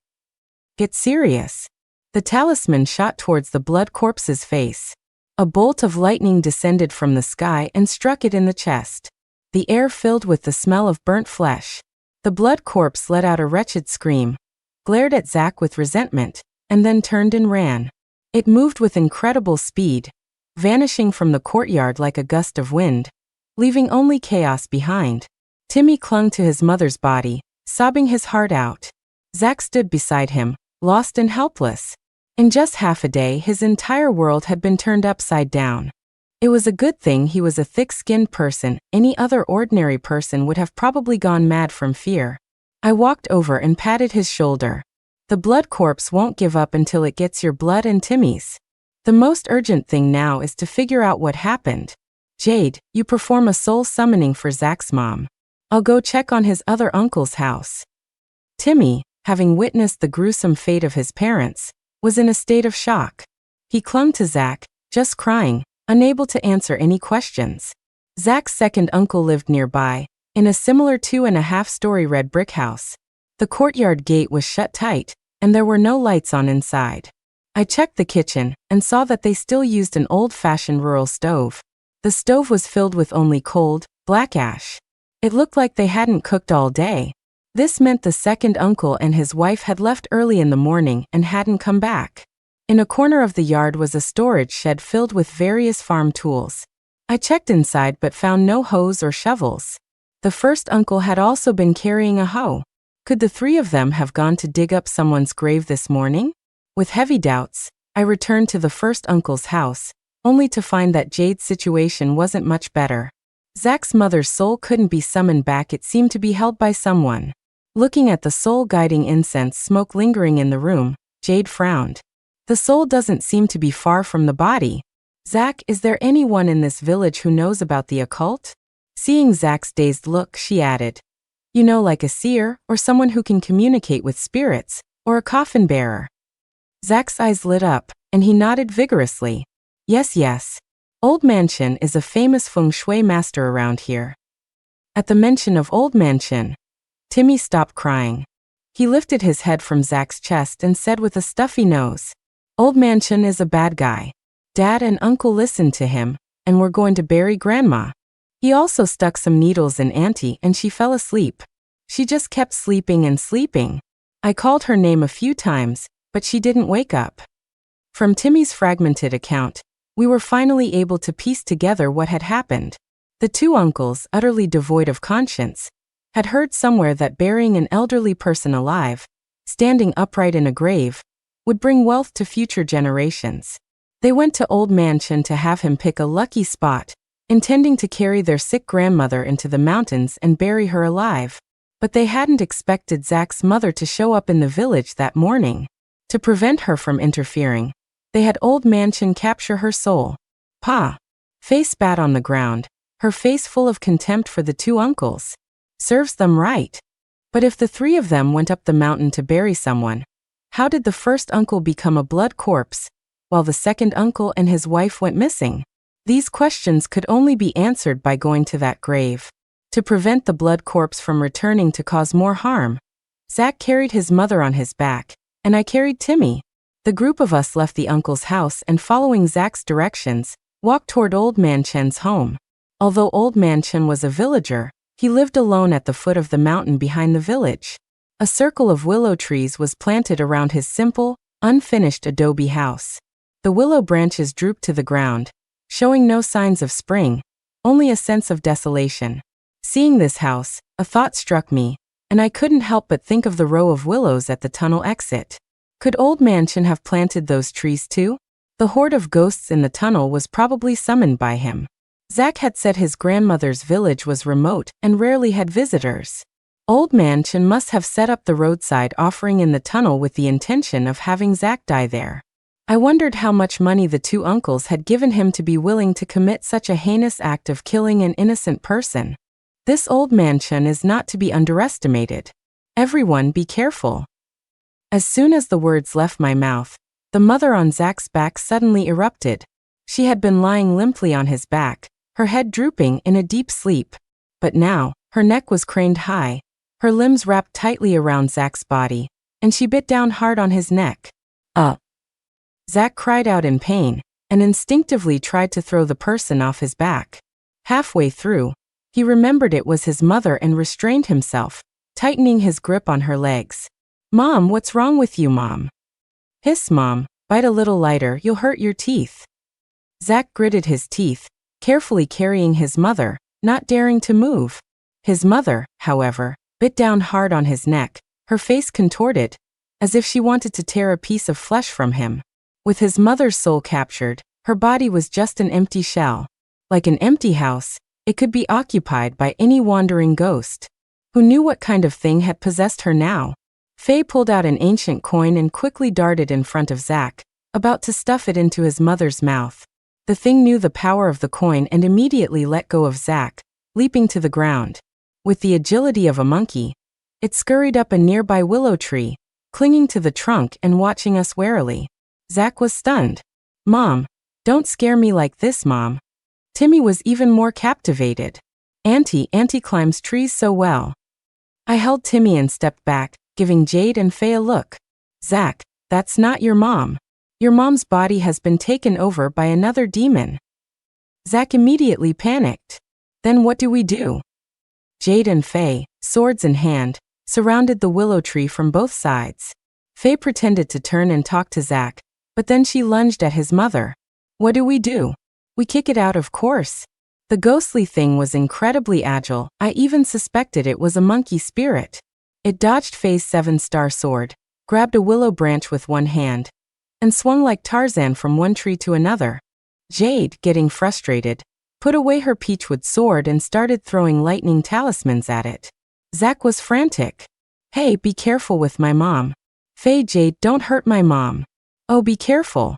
Get serious. The talisman shot towards the blood corpse's face. A bolt of lightning descended from the sky and struck it in the chest. The air filled with the smell of burnt flesh. The blood corpse let out a wretched scream, glared at Zach with resentment, and then turned and ran. It moved with incredible speed, vanishing from the courtyard like a gust of wind, leaving only chaos behind. Timmy clung to his mother's body, sobbing his heart out. Zach stood beside him, lost and helpless. In just half a day, his entire world had been turned upside down. It was a good thing he was a thick-skinned person. Any other ordinary person would have probably gone mad from fear. I walked over and patted his shoulder. The blood corpse won't give up until it gets your blood and Timmy's. The most urgent thing now is to figure out what happened. Jade, you perform a soul summoning for Zach's mom. I'll go check on his other uncle's house. Timmy, having witnessed the gruesome fate of his parents, was in a state of shock. He clung to Zach, just crying, unable to answer any questions. Zach's second uncle lived nearby, in a similar 2.5-story red brick house. The courtyard gate was shut tight, and there were no lights on inside. I checked the kitchen, and saw that they still used an old-fashioned rural stove. The stove was filled with only cold, black ash. It looked like they hadn't cooked all day. This meant the second uncle and his wife had left early in the morning and hadn't come back. In a corner of the yard was a storage shed filled with various farm tools. I checked inside but found no hoes or shovels. The first uncle had also been carrying a hoe. Could the 3 of them have gone to dig up someone's grave this morning? With heavy doubts, I returned to the first uncle's house, only to find that Jade's situation wasn't much better. Zach's mother's soul couldn't be summoned back. It seemed to be held by someone. Looking at the soul-guiding incense smoke lingering in the room, Jade frowned. The soul doesn't seem to be far from the body. Zach, is there anyone in this village who knows about the occult? Seeing Zach's dazed look, she added, you know, like a seer, or someone who can communicate with spirits, or a coffin bearer. Zach's eyes lit up, and he nodded vigorously. Yes. Old Man Chen is a famous feng shui master around here. At the mention of Old Man Chen, Timmy stopped crying. He lifted his head from Zach's chest and said with a stuffy nose, Old Man Chen is a bad guy. Dad and Uncle listened to him, and we're going to bury Grandma. He also stuck some needles in Auntie and she fell asleep. She just kept sleeping and sleeping. I called her name a few times, but she didn't wake up. From Timmy's fragmented account, we were finally able to piece together what had happened. The two uncles, utterly devoid of conscience, had heard somewhere that burying an elderly person alive, standing upright in a grave, would bring wealth to future generations. They went to Old Man Chen to have him pick a lucky spot, intending to carry their sick grandmother into the mountains and bury her alive. But they hadn't expected Zach's mother to show up in the village that morning. To prevent her from interfering, they had Old Man Chen capture her soul. Pa! Faye spat on the ground, her face full of contempt for the two uncles. Serves them right. But if the three of them went up the mountain to bury someone, how did the first uncle become a blood corpse, while the second uncle and his wife went missing? These questions could only be answered by going to that grave. To prevent the blood corpse from returning to cause more harm, Zach carried his mother on his back, and I carried Timmy. The group of us left the uncle's house and, following Zach's directions, walked toward Old Man Chen's home. Although Old Man Chen was a villager, he lived alone at the foot of the mountain behind the village. A circle of willow trees was planted around his simple, unfinished adobe house. The willow branches drooped to the ground, showing no signs of spring, only a sense of desolation. Seeing this house, a thought struck me, and I couldn't help but think of the row of willows at the tunnel exit. Could Old Man Chen have planted those trees too? The horde of ghosts in the tunnel was probably summoned by him. Zach had said his grandmother's village was remote and rarely had visitors. Old Man Chen must have set up the roadside offering in the tunnel with the intention of having Zach die there. I wondered how much money the two uncles had given him to be willing to commit such a heinous act of killing an innocent person. This Old Man Chen is not to be underestimated. Everyone be careful. As soon as the words left my mouth, the mother on Zach's back suddenly erupted. She had been lying limply on his back, her head drooping in a deep sleep. But now, her neck was craned high, her limbs wrapped tightly around Zach's body, and she bit down hard on his neck. Zach cried out in pain, and instinctively tried to throw the person off his back. Halfway through, he remembered it was his mother and restrained himself, tightening his grip on her legs. Mom, what's wrong with you, Mom? Hiss, Mom, bite a little lighter, you'll hurt your teeth. Zach gritted his teeth, carefully carrying his mother, not daring to move. His mother, however, bit down hard on his neck, her face contorted, as if she wanted to tear a piece of flesh from him. With his mother's soul captured, her body was just an empty shell. Like an empty house, it could be occupied by any wandering ghost. Who knew what kind of thing had possessed her now? Faye pulled out an ancient coin and quickly darted in front of Zach, about to stuff it into his mother's mouth. The thing knew the power of the coin and immediately let go of Zach, leaping to the ground. With the agility of a monkey, it scurried up a nearby willow tree, clinging to the trunk and watching us warily. Zach was stunned. Mom, don't scare me like this, Mom. Timmy was even more captivated. Auntie climbs trees so well. I held Timmy and stepped back, giving Jade and Faye a look. Zach, that's not your mom. Your mom's body has been taken over by another demon. Zach immediately panicked. Then what do we do? Jade and Faye, swords in hand, surrounded the willow tree from both sides. Faye pretended to turn and talk to Zach, but then she lunged at his mother. What do? We kick it out, of course. The ghostly thing was incredibly agile. I even suspected it was a monkey spirit. It dodged Faye's 7-star sword, grabbed a willow branch with one hand, and swung like Tarzan from one tree to another. Jade, getting frustrated, put away her peachwood sword and started throwing lightning talismans at it. Zach was frantic. Hey, be careful with my mom. Faye, Jade, don't hurt my mom. Oh, be careful.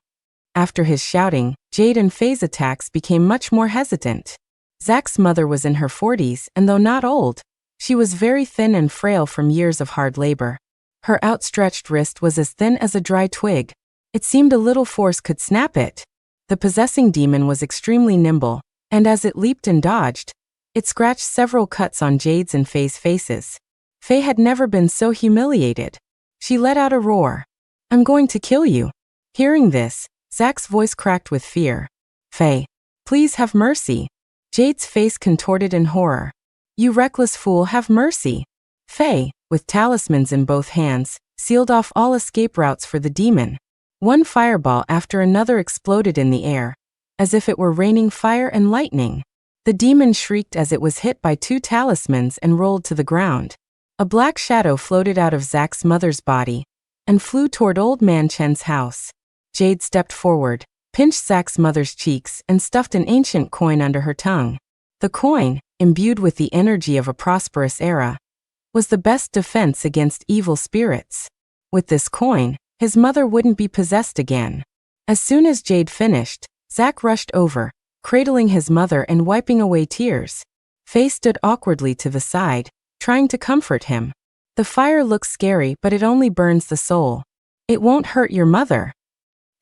After his shouting, Jade and Faye's attacks became much more hesitant. Zach's mother was in her 40s, and though not old, she was very thin and frail from years of hard labor. Her outstretched wrist was as thin as a dry twig. It seemed a little force could snap it. The possessing demon was extremely nimble, and as it leaped and dodged, it scratched several cuts on Jade's and Faye's faces. Faye had never been so humiliated. She let out a roar. "I'm going to kill you." Hearing this, Zach's voice cracked with fear. "Faye, please have mercy." Jade's face contorted in horror. "You reckless fool, have mercy." Faye, with talismans in both hands, sealed off all escape routes for the demon. One fireball after another exploded in the air, as if it were raining fire and lightning. The demon shrieked as it was hit by 2 talismans and rolled to the ground. A black shadow floated out of Zach's mother's body and flew toward Old Man Chen's house. Jade stepped forward, pinched Zach's mother's cheeks, and stuffed an ancient coin under her tongue. The coin, imbued with the energy of a prosperous era, was the best defense against evil spirits. With this coin, his mother wouldn't be possessed again. As soon as Jade finished, Zach rushed over, cradling his mother and wiping away tears. Faye stood awkwardly to the side, trying to comfort him. "The fire looks scary, but it only burns the soul. It won't hurt your mother."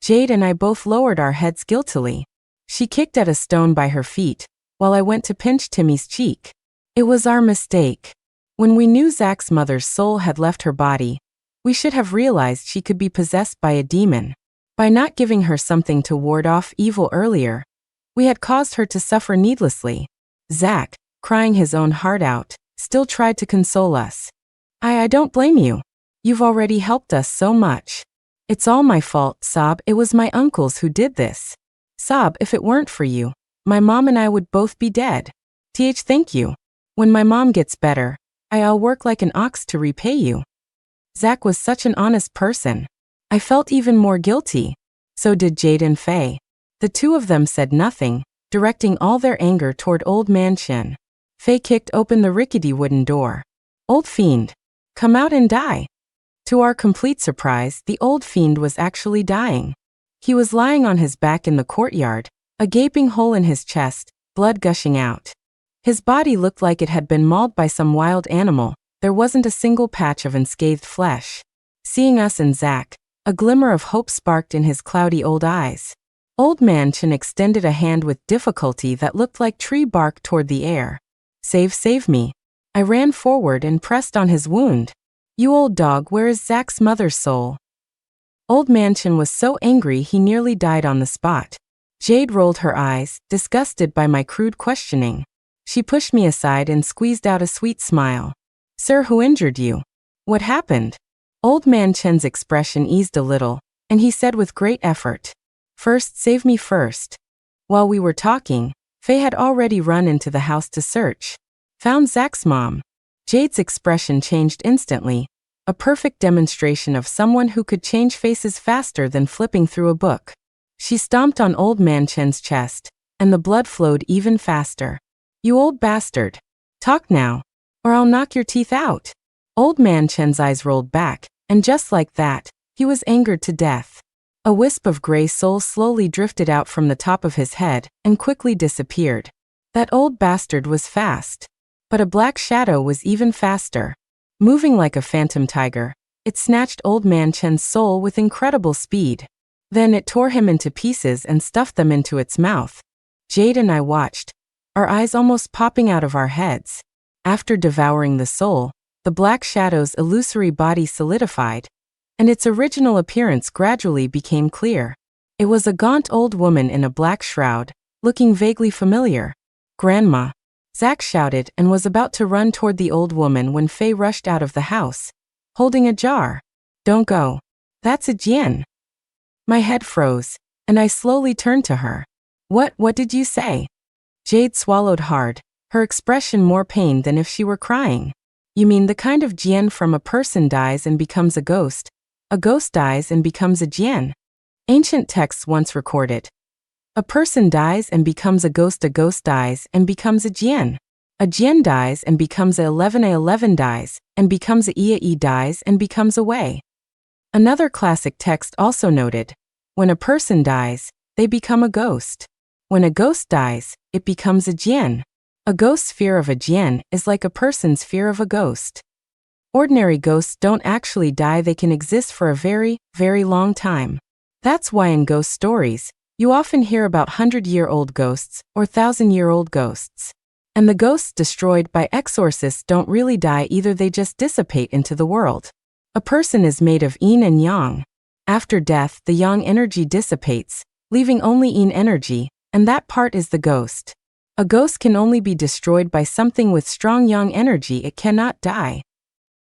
Jade and I both lowered our heads guiltily. She kicked at a stone by her feet, while I went to pinch Timmy's cheek. It was our mistake. When we knew Zach's mother's soul had left her body, we should have realized she could be possessed by a demon. By not giving her something to ward off evil earlier, we had caused her to suffer needlessly. Zach, crying his own heart out, still tried to console us. I don't blame you. You've already helped us so much." "It's all my fault, Sob. It was my uncles who did this. Sob, if it weren't for you, my mom and I would both be dead. Thank you. When my mom gets better, I'll work like an ox to repay you." Zach was such an honest person. I felt even more guilty. So did Jade and Faye. The 2 of them said nothing, directing all their anger toward Old Man Chen. Faye kicked open the rickety wooden door. "Old fiend, come out and die." To our complete surprise, the old fiend was actually dying. He was lying on his back in the courtyard, a gaping hole in his chest, blood gushing out. His body looked like it had been mauled by some wild animal. There wasn't a single patch of unscathed flesh. Seeing us and Zach, a glimmer of hope sparked in his cloudy old eyes. Old Man Chen extended a hand with difficulty that looked like tree bark toward the air. Save me." I ran forward and pressed on his wound. "You old dog, where is Zach's mother's soul?" Old Man Chen was so angry he nearly died on the spot. Jade rolled her eyes, disgusted by my crude questioning. She pushed me aside and squeezed out a sweet smile. "Sir, who injured you? What happened?" Old Man Chen's expression eased a little, and he said with great effort, "First, save me first." While we were talking, Faye had already run into the house to search. "Found Zach's mom." Jade's expression changed instantly, a perfect demonstration of someone who could change faces faster than flipping through a book. She stomped on Old Man Chen's chest, and the blood flowed even faster. "You old bastard. Talk now, or I'll knock your teeth out." Old Man Chen's eyes rolled back, and just like that, he was angered to death. A wisp of gray soul slowly drifted out from the top of his head and quickly disappeared. That old bastard was fast. But a black shadow was even faster. Moving like a phantom tiger, it snatched Old Man Chen's soul with incredible speed. Then it tore him into pieces and stuffed them into its mouth. Jade and I watched, our eyes almost popping out of our heads. After devouring the soul, the black shadow's illusory body solidified, and its original appearance gradually became clear. It was a gaunt old woman in a black shroud, looking vaguely familiar. "Grandma!" Zach shouted and was about to run toward the old woman when Faye rushed out of the house, holding a jar. "Don't go. That's a Jian." My head froze, and I slowly turned to her. What did you say?" Jade swallowed hard, her expression more pained than if she were crying. "You mean the kind of Jian from a person dies and becomes a ghost dies and becomes a Jian?" Ancient texts once recorded. A person dies and becomes a ghost dies and becomes a Jian dies and becomes a 11 dies and becomes a Ia dies and becomes a Wei. Another classic text also noted, when a person dies, they become a ghost. When a ghost dies, it becomes a jian. A ghost's fear of a jian is like a person's fear of a ghost. Ordinary ghosts don't actually die, they can exist for a very, very long time. That's why in ghost stories, you often hear about 100-year-old ghosts or 1,000-year-old ghosts. And the ghosts destroyed by exorcists don't really die either, they just dissipate into the world. A person is made of yin and yang. After death, the yang energy dissipates, leaving only yin energy, and that part is the ghost. A ghost can only be destroyed by something with strong yang energy, it cannot die.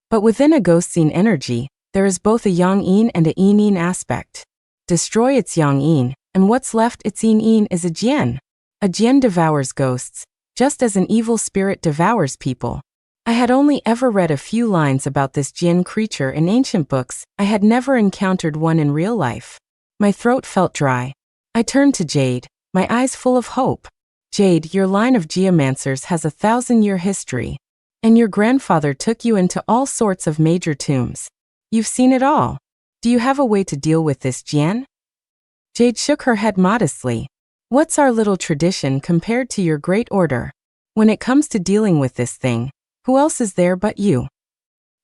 But within a ghost's yin energy, there is both a yang yin and a yin yin aspect. Destroy its yang yin, and what's left its yin yin is a jian. A jian devours ghosts, just as an evil spirit devours people. I had only ever read a few lines about this jian creature in ancient books, I had never encountered one in real life. My throat felt dry. I turned to Jade, my eyes full of hope. Jade, your line of geomancers has a 1,000-year history. And your grandfather took you into all sorts of major tombs. You've seen it all. Do you have a way to deal with this jian? Jade shook her head modestly. What's our little tradition compared to your great order? When it comes to dealing with this thing, who else is there but you?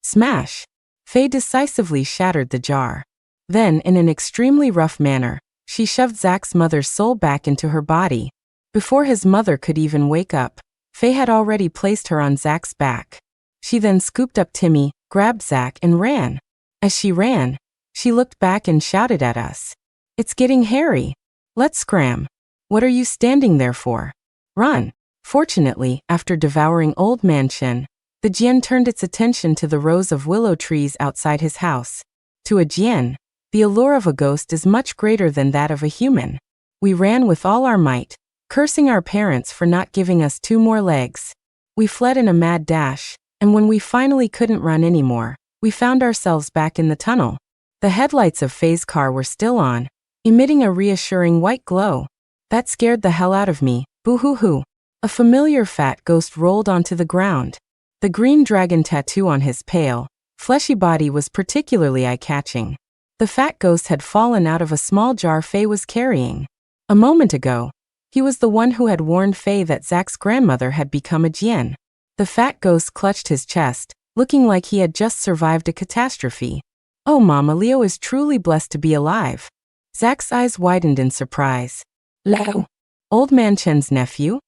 Smash! Faye decisively shattered the jar. Then, in an extremely rough manner, she shoved Zach's mother's soul back into her body. Before his mother could even wake up, Faye had already placed her on Zach's back. She then scooped up Timmy, grabbed Zach, and ran. As she ran, she looked back and shouted at us. It's getting hairy. Let's scram. What are you standing there for? Run. Fortunately, after devouring Old Man Chen, the jian turned its attention to the rows of willow trees outside his house. To a jian, the allure of a ghost is much greater than that of a human. We ran with all our might, cursing our parents for not giving us 2 more legs. We fled in a mad dash, and when we finally couldn't run anymore, we found ourselves back in the tunnel. The headlights of Faye's car were still on, emitting a reassuring white glow. That scared the hell out of me, boo-hoo-hoo. A familiar fat ghost rolled onto the ground. The green dragon tattoo on his pale, fleshy body was particularly eye-catching. The fat ghost had fallen out of a small jar Faye was carrying. A moment ago, he was the one who had warned Faye that Zach's grandmother had become a jian. The fat ghost clutched his chest, looking like he had just survived a catastrophe. Oh, Mama, Leo is truly blessed to be alive. Zach's eyes widened in surprise. Leo? Old Man Chen's nephew?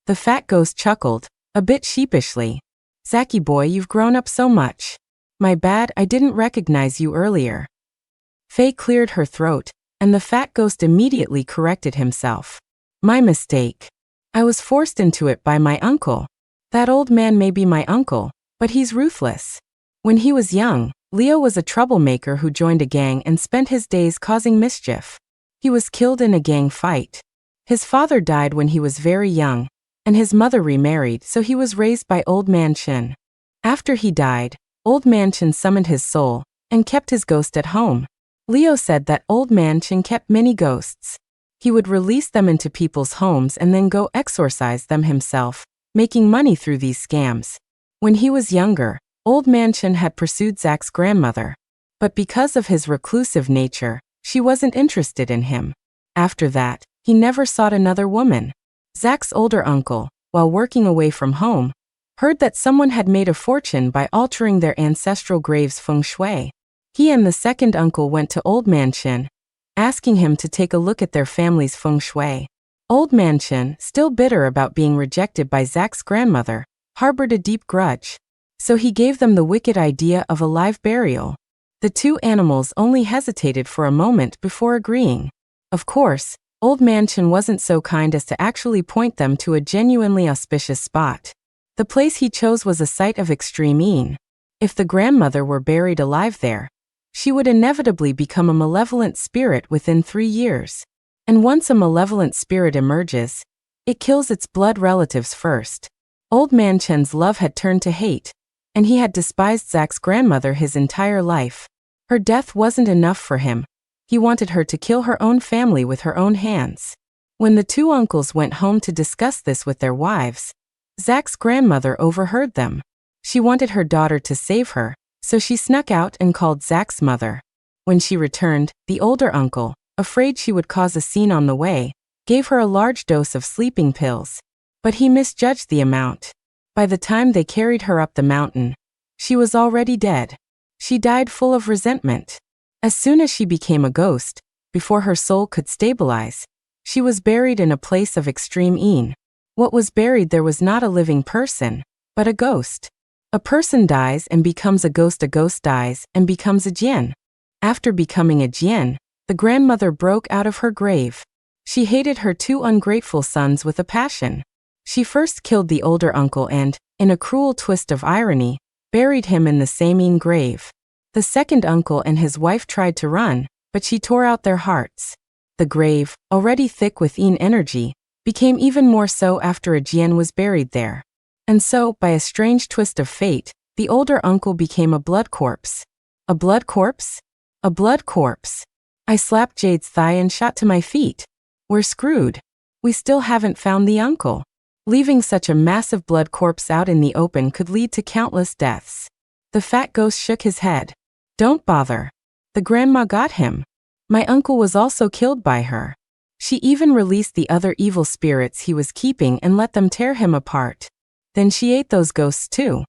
The fat ghost chuckled, a bit sheepishly. Zachy boy, you've grown up so much. My bad, I didn't recognize you earlier. Faye cleared her throat, and the fat ghost immediately corrected himself. My mistake. I was forced into it by my uncle. That old man may be my uncle, but he's ruthless. When he was young, Leo was a troublemaker who joined a gang and spent his days causing mischief. He was killed in a gang fight. His father died when he was very young, and his mother remarried, so he was raised by Old Man Chen. After he died, Old Man Chen summoned his soul and kept his ghost at home. Leo said that Old Man Chen kept many ghosts. He would release them into people's homes and then go exorcise them himself, making money through these scams. When he was younger, Old Man Chen had pursued Zach's grandmother. But because of his reclusive nature, she wasn't interested in him. After that, he never sought another woman. Zach's older uncle, while working away from home, heard that someone had made a fortune by altering their ancestral graves' feng shui. He and the second uncle went to Old Man Chen, asking him to take a look at their family's feng shui. Old Man Chen, still bitter about being rejected by Zach's grandmother, harbored a deep grudge. So he gave them the wicked idea of a live burial. The 2 animals only hesitated for a moment before agreeing. Of course, Old Man Chen wasn't so kind as to actually point them to a genuinely auspicious spot. The place he chose was a site of extreme yin. If the grandmother were buried alive there, she would inevitably become a malevolent spirit within 3 years. And once a malevolent spirit emerges, it kills its blood relatives first. Old Man Chen's love had turned to hate, and he had despised Zach's grandmother his entire life. Her death wasn't enough for him. He wanted her to kill her own family with her own hands. When the 2 uncles went home to discuss this with their wives, Zach's grandmother overheard them. She wanted her daughter to save her, so she snuck out and called Zach's mother. When she returned, the older uncle, afraid she would cause a scene on the way, gave her a large dose of sleeping pills. But he misjudged the amount. By the time they carried her up the mountain, she was already dead. She died full of resentment. As soon as she became a ghost, before her soul could stabilize, she was buried in a place of extreme pain. What was buried there was not a living person, but a ghost. A person dies and becomes a ghost dies and becomes a jinn. After becoming a jinn, the grandmother broke out of her grave. She hated her two ungrateful sons with a passion. She first killed the older uncle and, in a cruel twist of irony, buried him in the same grave. The second uncle and his wife tried to run, but she tore out their hearts. The grave, already thick with energy, became even more so after a jinn was buried there. And so, by a strange twist of fate, the older uncle became a blood corpse. A blood corpse? A blood corpse. I slapped Jade's thigh and shot to my feet. We're screwed. We still haven't found the uncle. Leaving such a massive blood corpse out in the open could lead to countless deaths. The fat ghost shook his head. Don't bother. The grandma got him. My uncle was also killed by her. She even released the other evil spirits he was keeping and let them tear him apart. Then she ate those ghosts too.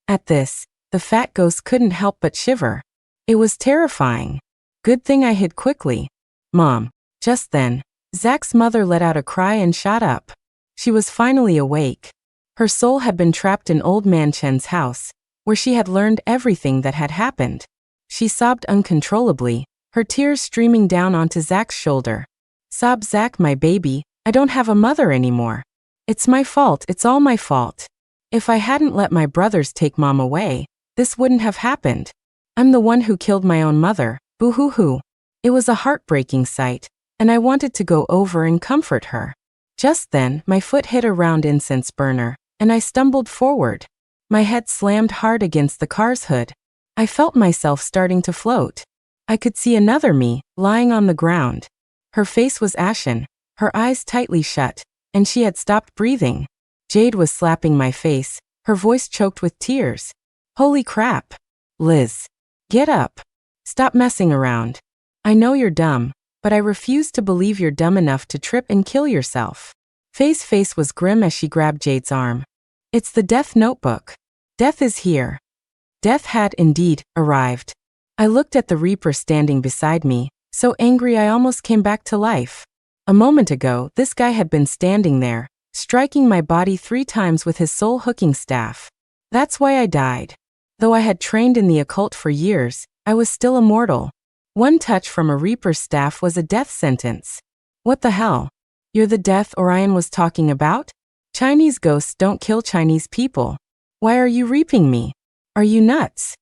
At this, the fat ghost couldn't help but shiver. It was terrifying. Good thing I hid quickly. Mom. Just then, Zach's mother let out a cry and shot up. She was finally awake. Her soul had been trapped in old man Chen's house, where she had learned everything that had happened. She sobbed uncontrollably, her tears streaming down onto Zach's shoulder. Sob, Zach, my baby, I don't have a mother anymore. It's my fault, it's all my fault. If I hadn't let my brothers take Mom away, this wouldn't have happened. I'm the one who killed my own mother, boo-hoo-hoo. It was a heartbreaking sight, and I wanted to go over and comfort her. Just then, my foot hit a round incense burner, and I stumbled forward. My head slammed hard against the car's hood. I felt myself starting to float. I could see another me, lying on the ground. Her face was ashen, her eyes tightly shut, and she had stopped breathing. Jade was slapping my face, her voice choked with tears. Holy crap. Liz. Get up. Stop messing around. I know you're dumb, but I refuse to believe you're dumb enough to trip and kill yourself. Faye's face was grim as she grabbed Jade's arm. It's the Death Notebook. Death is here. Death had indeed arrived. I looked at the Reaper standing beside me, so angry I almost came back to life. A moment ago, this guy had been standing there, striking my body 3 times with his soul hooking staff. That's why I died. Though I had trained in the occult for years, I was still immortal. One touch from a Reaper's staff was a death sentence. What the hell? You're the death Orion was talking about? Chinese ghosts don't kill Chinese people. Why are you reaping me? Are you nuts?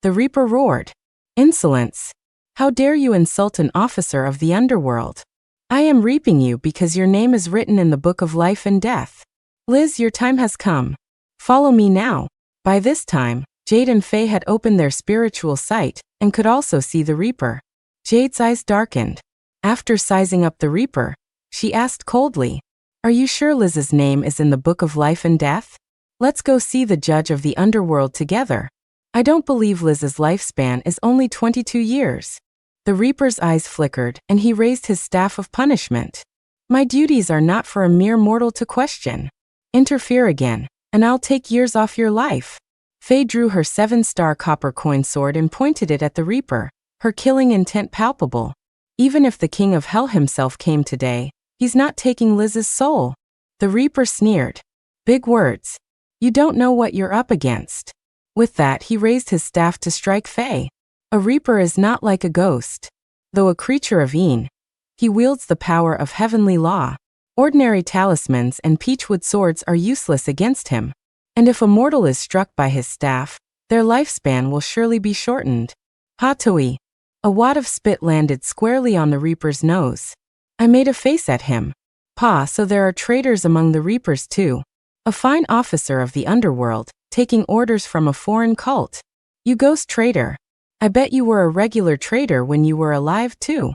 The Reaper roared. Insolence. How dare you insult an officer of the underworld? I am reaping you because your name is written in the book of life and death. Liz, your time has come. Follow me now. By this time, Jade and Faye had opened their spiritual sight and could also see the Reaper. Jade's eyes darkened. After sizing up the Reaper, she asked coldly, Are you sure Liz's name is in the book of life and death? Let's go see the judge of the underworld together. I don't believe Liz's lifespan is only 22 years. The Reaper's eyes flickered and he raised his staff of punishment. My duties are not for a mere mortal to question. Interfere again, and I'll take years off your life. Faye drew her 7-star copper coin sword and pointed it at the Reaper, her killing intent palpable. Even if the King of Hell himself came today, he's not taking Liz's soul. The Reaper sneered. Big words. You don't know what you're up against. With that, he raised his staff to strike Faye. A Reaper is not like a ghost. Though a creature of Een, he wields the power of heavenly law. Ordinary talismans and peachwood swords are useless against him. And if a mortal is struck by his staff, their lifespan will surely be shortened. Hatui. A wad of spit landed squarely on the Reaper's nose. I made a face at him. Pa, so there are traitors among the Reapers too. A fine officer of the underworld, taking orders from a foreign cult. You ghost traitor. I bet you were a regular traitor when you were alive too.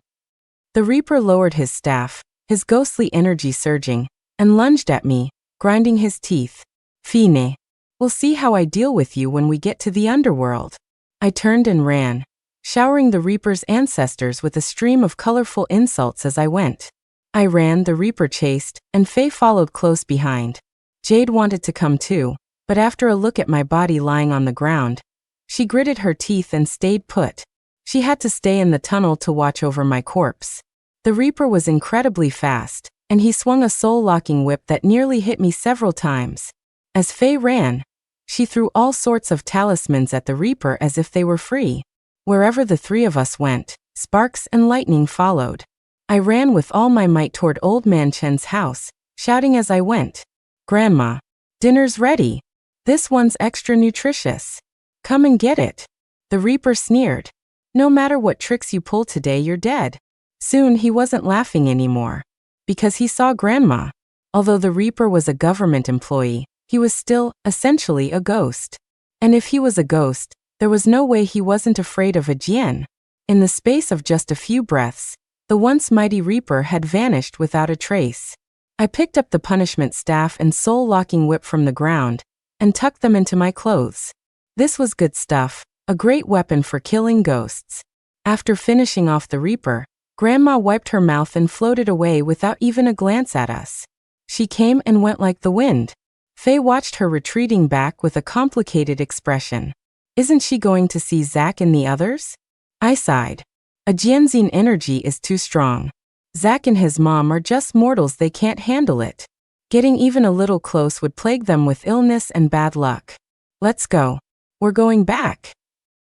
The Reaper lowered his staff, his ghostly energy surging, and lunged at me, grinding his teeth. Fine. We'll see how I deal with you when we get to the underworld. I turned and ran. showering the Reaper's ancestors with a stream of colorful insults as I went. I ran, the Reaper chased, and Faye followed close behind. Jade wanted to come too, but after a look at my body lying on the ground, she gritted her teeth and stayed put. She had to stay in the tunnel to watch over my corpse. The Reaper was incredibly fast, and he swung a soul-locking whip that nearly hit me several times. As Faye ran, she threw all sorts of talismans at the Reaper as if they were free. Wherever the three of us went, sparks and lightning followed. I ran with all my might toward Old Man Chen's house, shouting as I went, "Grandma, dinner's ready. This one's extra nutritious. Come and get it." The Reaper sneered. "No matter what tricks you pull today, you're dead." Soon he wasn't laughing anymore, because he saw Grandma. Although the Reaper was a government employee, he was still, essentially, a ghost. And if he was a ghost, there was no way he wasn't afraid of a Jian. In the space of just a few breaths, the once mighty Reaper had vanished without a trace. I picked up the punishment staff and soul-locking whip from the ground, and tucked them into my clothes. This was good stuff, a great weapon for killing ghosts. After finishing off the Reaper, Grandma wiped her mouth and floated away without even a glance at us. She came and went like the wind. Faye watched her retreating back with a complicated expression. Isn't she going to see Zack and the others? I sighed. A Jianzine energy is too strong. Zack and his mom are just mortals, they can't handle it. Getting even a little close would plague them with illness and bad luck. Let's go. We're going back.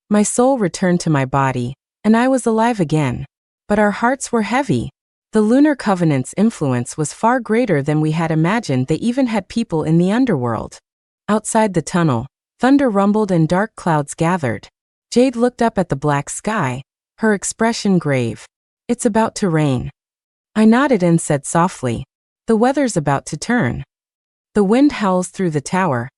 My soul returned to my body, and I was alive again. But our hearts were heavy. The Lunar Covenant's influence was far greater than we had imagined. They even had people in the underworld. Outside the tunnel, thunder rumbled and dark clouds gathered. Jade looked up at the black sky, her expression grave. It's about to rain. I nodded and said softly, the weather's about to turn. The wind howls through the tower,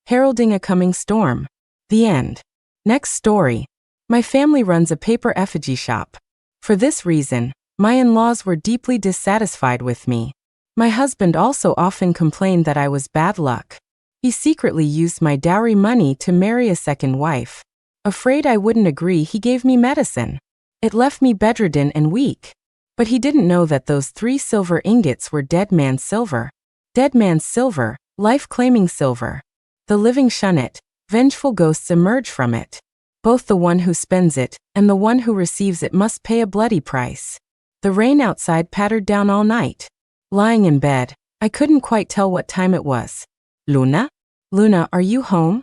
heralding a coming storm. The end. Next story. My family runs a paper effigy shop. For this reason, my in-laws were deeply dissatisfied with me. My husband also often complained that I was bad luck. He secretly used my dowry money to marry a second wife. Afraid I wouldn't agree, he gave me medicine. It left me bedridden and weak. But he didn't know that those 3 silver ingots were dead man's silver. Dead man's silver, life-claiming silver. The living shun it, vengeful ghosts emerge from it. Both the one who spends it and the one who receives it must pay a bloody price. The rain outside pattered down all night. Lying in bed, I couldn't quite tell what time it was. Luna? Luna, are you home?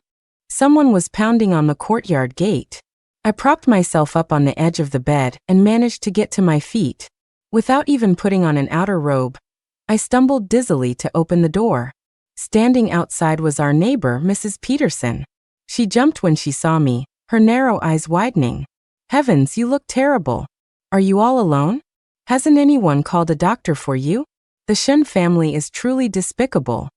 Someone was pounding on the courtyard gate. I propped myself up on the edge of the bed and managed to get to my feet. Without even putting on an outer robe, I stumbled dizzily to open the door. Standing outside was our neighbor, Mrs. Peterson. She jumped when she saw me, her narrow eyes widening. Heavens, you look terrible. Are you all alone? Hasn't anyone called a doctor for you? The Shen family is truly despicable.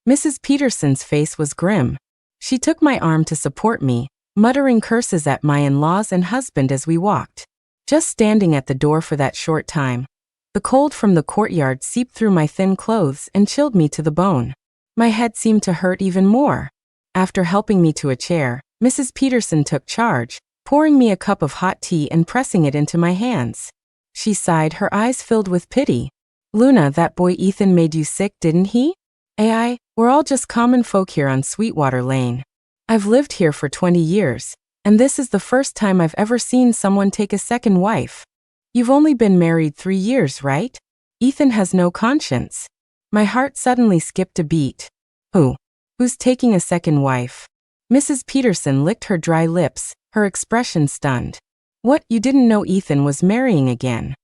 Mrs. Peterson's face was grim. She took my arm to support me, muttering curses at my in-laws and husband as we walked. Just standing at the door for that short time, the cold from the courtyard seeped through my thin clothes and chilled me to the bone. My head seemed to hurt even more. After helping me to a chair, Mrs. Peterson took charge, pouring me a cup of hot tea and pressing it into my hands. She sighed, her eyes filled with pity. Luna, that boy Ethan made you sick, didn't he? We're all just common folk here on Sweetwater Lane. I've lived here for 20 years, and this is the first time I've ever seen someone take a second wife. You've only been married 3 years, right? Ethan has no conscience. My heart suddenly skipped a beat. Who's taking a second wife? Mrs. Peterson licked her dry lips, her expression stunned. What, you didn't know Ethan was marrying again?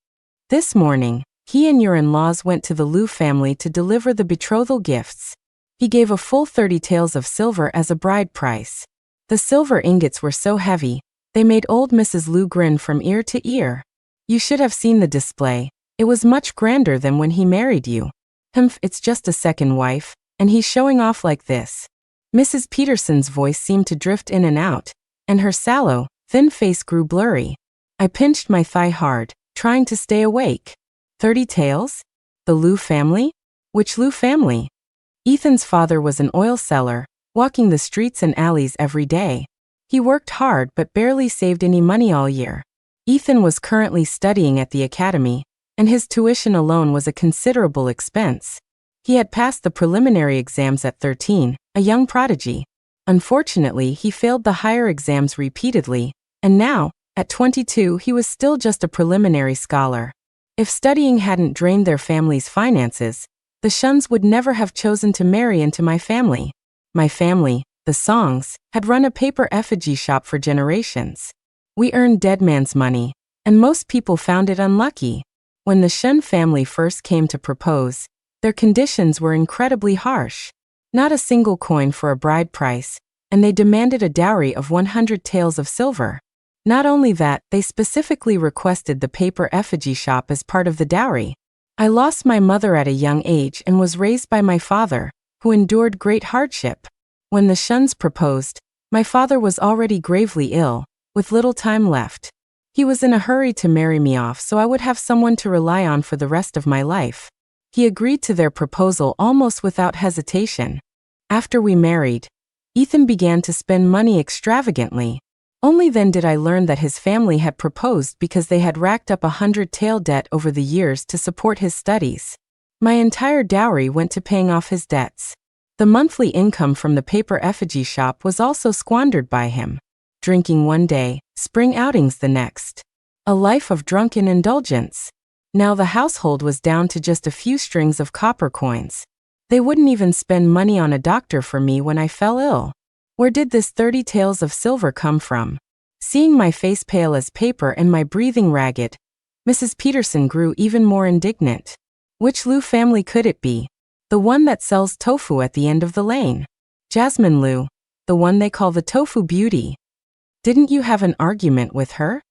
This morning, he and your in-laws went to the Liu family to deliver the betrothal gifts. He gave a full 30 taels of silver as a bride price. The silver ingots were so heavy, they made old Mrs. Liu grin from ear to ear. You should have seen the display. It was much grander than when he married you. It's just a second wife, and he's showing off like this. Mrs. Peterson's voice seemed to drift in and out, and her sallow, thin face grew blurry. I pinched my thigh hard, trying to stay awake. 30 taels? The Liu family? Which Liu family? Ethan's father was an oil seller, walking the streets and alleys every day. He worked hard but barely saved any money all year. Ethan was currently studying at the academy, and his tuition alone was a considerable expense. He had passed the preliminary exams at 13, a young prodigy. Unfortunately, he failed the higher exams repeatedly, and now, at 22, he was still just a preliminary scholar. If studying hadn't drained their family's finances, the Shuns would never have chosen to marry into my family. My family, the Songs, had run a paper effigy shop for generations. We earned dead man's money, and most people found it unlucky. When the Shun family first came to propose, their conditions were incredibly harsh. Not a single coin for a bride price, and they demanded a dowry of 100 taels of silver. Not only that, they specifically requested the paper effigy shop as part of the dowry. I lost my mother at a young age and was raised by my father, who endured great hardship. When the Shuns proposed, my father was already gravely ill, with little time left. He was in a hurry to marry me off so I would have someone to rely on for the rest of my life. He agreed to their proposal almost without hesitation. After we married, Ethan began to spend money extravagantly. Only then did I learn that his family had proposed because they had racked up 100 tael debt over the years to support his studies. My entire dowry went to paying off his debts. The monthly income from the paper effigy shop was also squandered by him. Drinking one day, spring outings the next. A life of drunken indulgence. Now the household was down to just a few strings of copper coins. They wouldn't even spend money on a doctor for me when I fell ill. Where did this 30 taels of silver come from? Seeing my face pale as paper and my breathing ragged, Mrs. Peterson grew even more indignant. Which Liu family could it be? The one that sells tofu at the end of the lane. Jasmine Liu, the one they call the tofu beauty. Didn't you have an argument with her?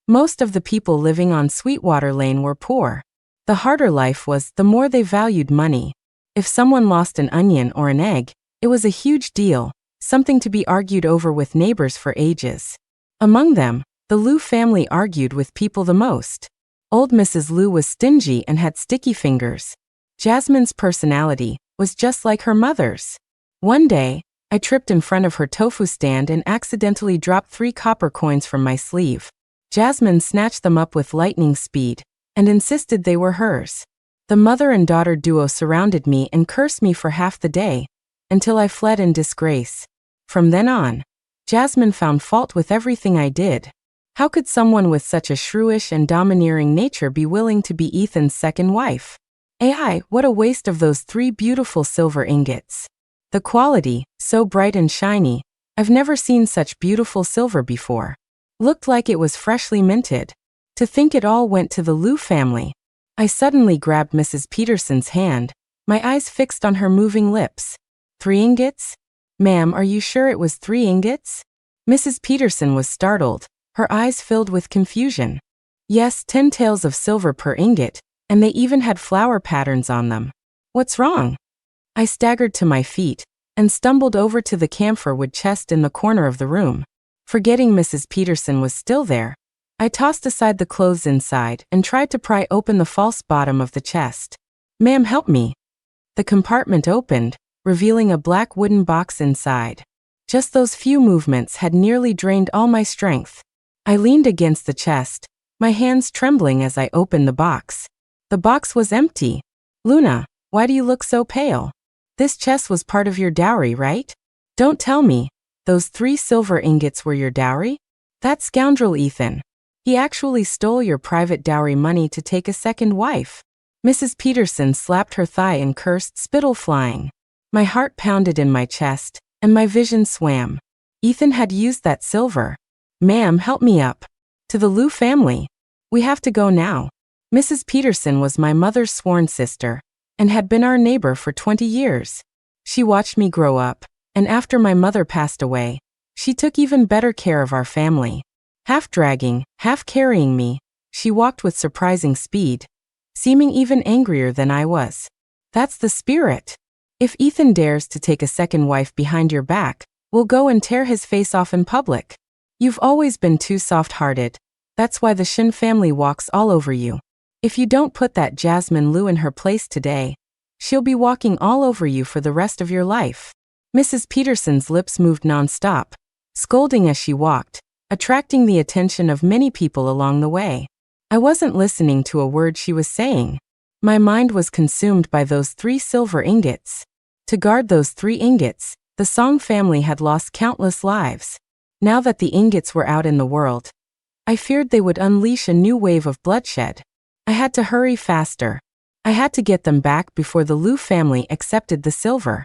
Most of the people living on Sweetwater Lane were poor. The harder life was, the more they valued money. If someone lost an onion or an egg, it was a huge deal, something to be argued over with neighbors for ages. Among them, the Liu family argued with people the most. Old Mrs. Liu was stingy and had sticky fingers. Jasmine's personality was just like her mother's. One day, I tripped in front of her tofu stand and accidentally dropped 3 copper coins from my sleeve. Jasmine snatched them up with lightning speed and insisted they were hers. The mother and daughter duo surrounded me and cursed me for half the day, until I fled in disgrace. From then on, Jasmine found fault with everything I did. How could someone with such a shrewish and domineering nature be willing to be Ethan's second wife? AI, what a waste of those 3 beautiful silver ingots. The quality, so bright and shiny, I've never seen such beautiful silver before. Looked like it was freshly minted. To think it all went to the Liu family. I suddenly grabbed Mrs. Peterson's hand, my eyes fixed on her moving lips. 3 ingots? Ma'am, are you sure it was 3 ingots? Mrs. Peterson was startled, her eyes filled with confusion. Yes, 10 taels of silver per ingot, and they even had flower patterns on them. What's wrong? I staggered to my feet and stumbled over to the camphor wood chest in the corner of the room. Forgetting Mrs. Peterson was still there, I tossed aside the clothes inside and tried to pry open the false bottom of the chest. Ma'am, help me. The compartment opened, revealing a black wooden box inside. Just those few movements had nearly drained all my strength. I leaned against the chest, my hands trembling as I opened the box. The box was empty. Luna, why do you look so pale? This chest was part of your dowry, right? Don't tell me, those 3 silver ingots were your dowry? That scoundrel Ethan. He actually stole your private dowry money to take a second wife. Mrs. Peterson slapped her thigh and cursed, spittle flying. My heart pounded in my chest, and my vision swam. Ethan had used that silver. Ma'am, help me up. To the Liu family. We have to go now. Mrs. Peterson was my mother's sworn sister, and had been our neighbor for 20 years. She watched me grow up, and after my mother passed away, she took even better care of our family. Half dragging, half carrying me, she walked with surprising speed, seeming even angrier than I was. That's the spirit. If Ethan dares to take a second wife behind your back, we'll go and tear his face off in public. You've always been too soft-hearted. That's why the Shin family walks all over you. If you don't put that Jasmine Liu in her place today, she'll be walking all over you for the rest of your life. Mrs. Peterson's lips moved non-stop, scolding as she walked, attracting the attention of many people along the way. I wasn't listening to a word she was saying. My mind was consumed by those 3 silver ingots. To guard those 3 ingots, the Song family had lost countless lives. Now that the ingots were out in the world, I feared they would unleash a new wave of bloodshed. I had to hurry faster. I had to get them back before the Liu family accepted the silver.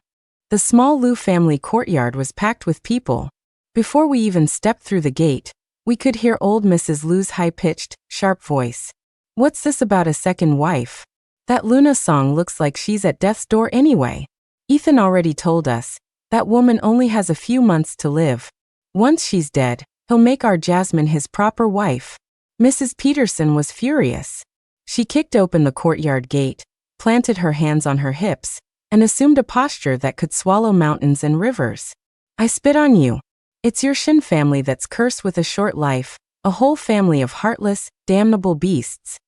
The small Liu family courtyard was packed with people. Before we even stepped through the gate, we could hear old Mrs. Liu's high-pitched, sharp voice. "What's this about a second wife? That Luna Song looks like she's at death's door anyway. Ethan already told us, that woman only has a few months to live. Once she's dead, he'll make our Jasmine his proper wife." Mrs. Peterson was furious. She kicked open the courtyard gate, planted her hands on her hips, and assumed a posture that could swallow mountains and rivers. "I spit on you. It's your Shin family that's cursed with a short life, a whole family of heartless, damnable beasts."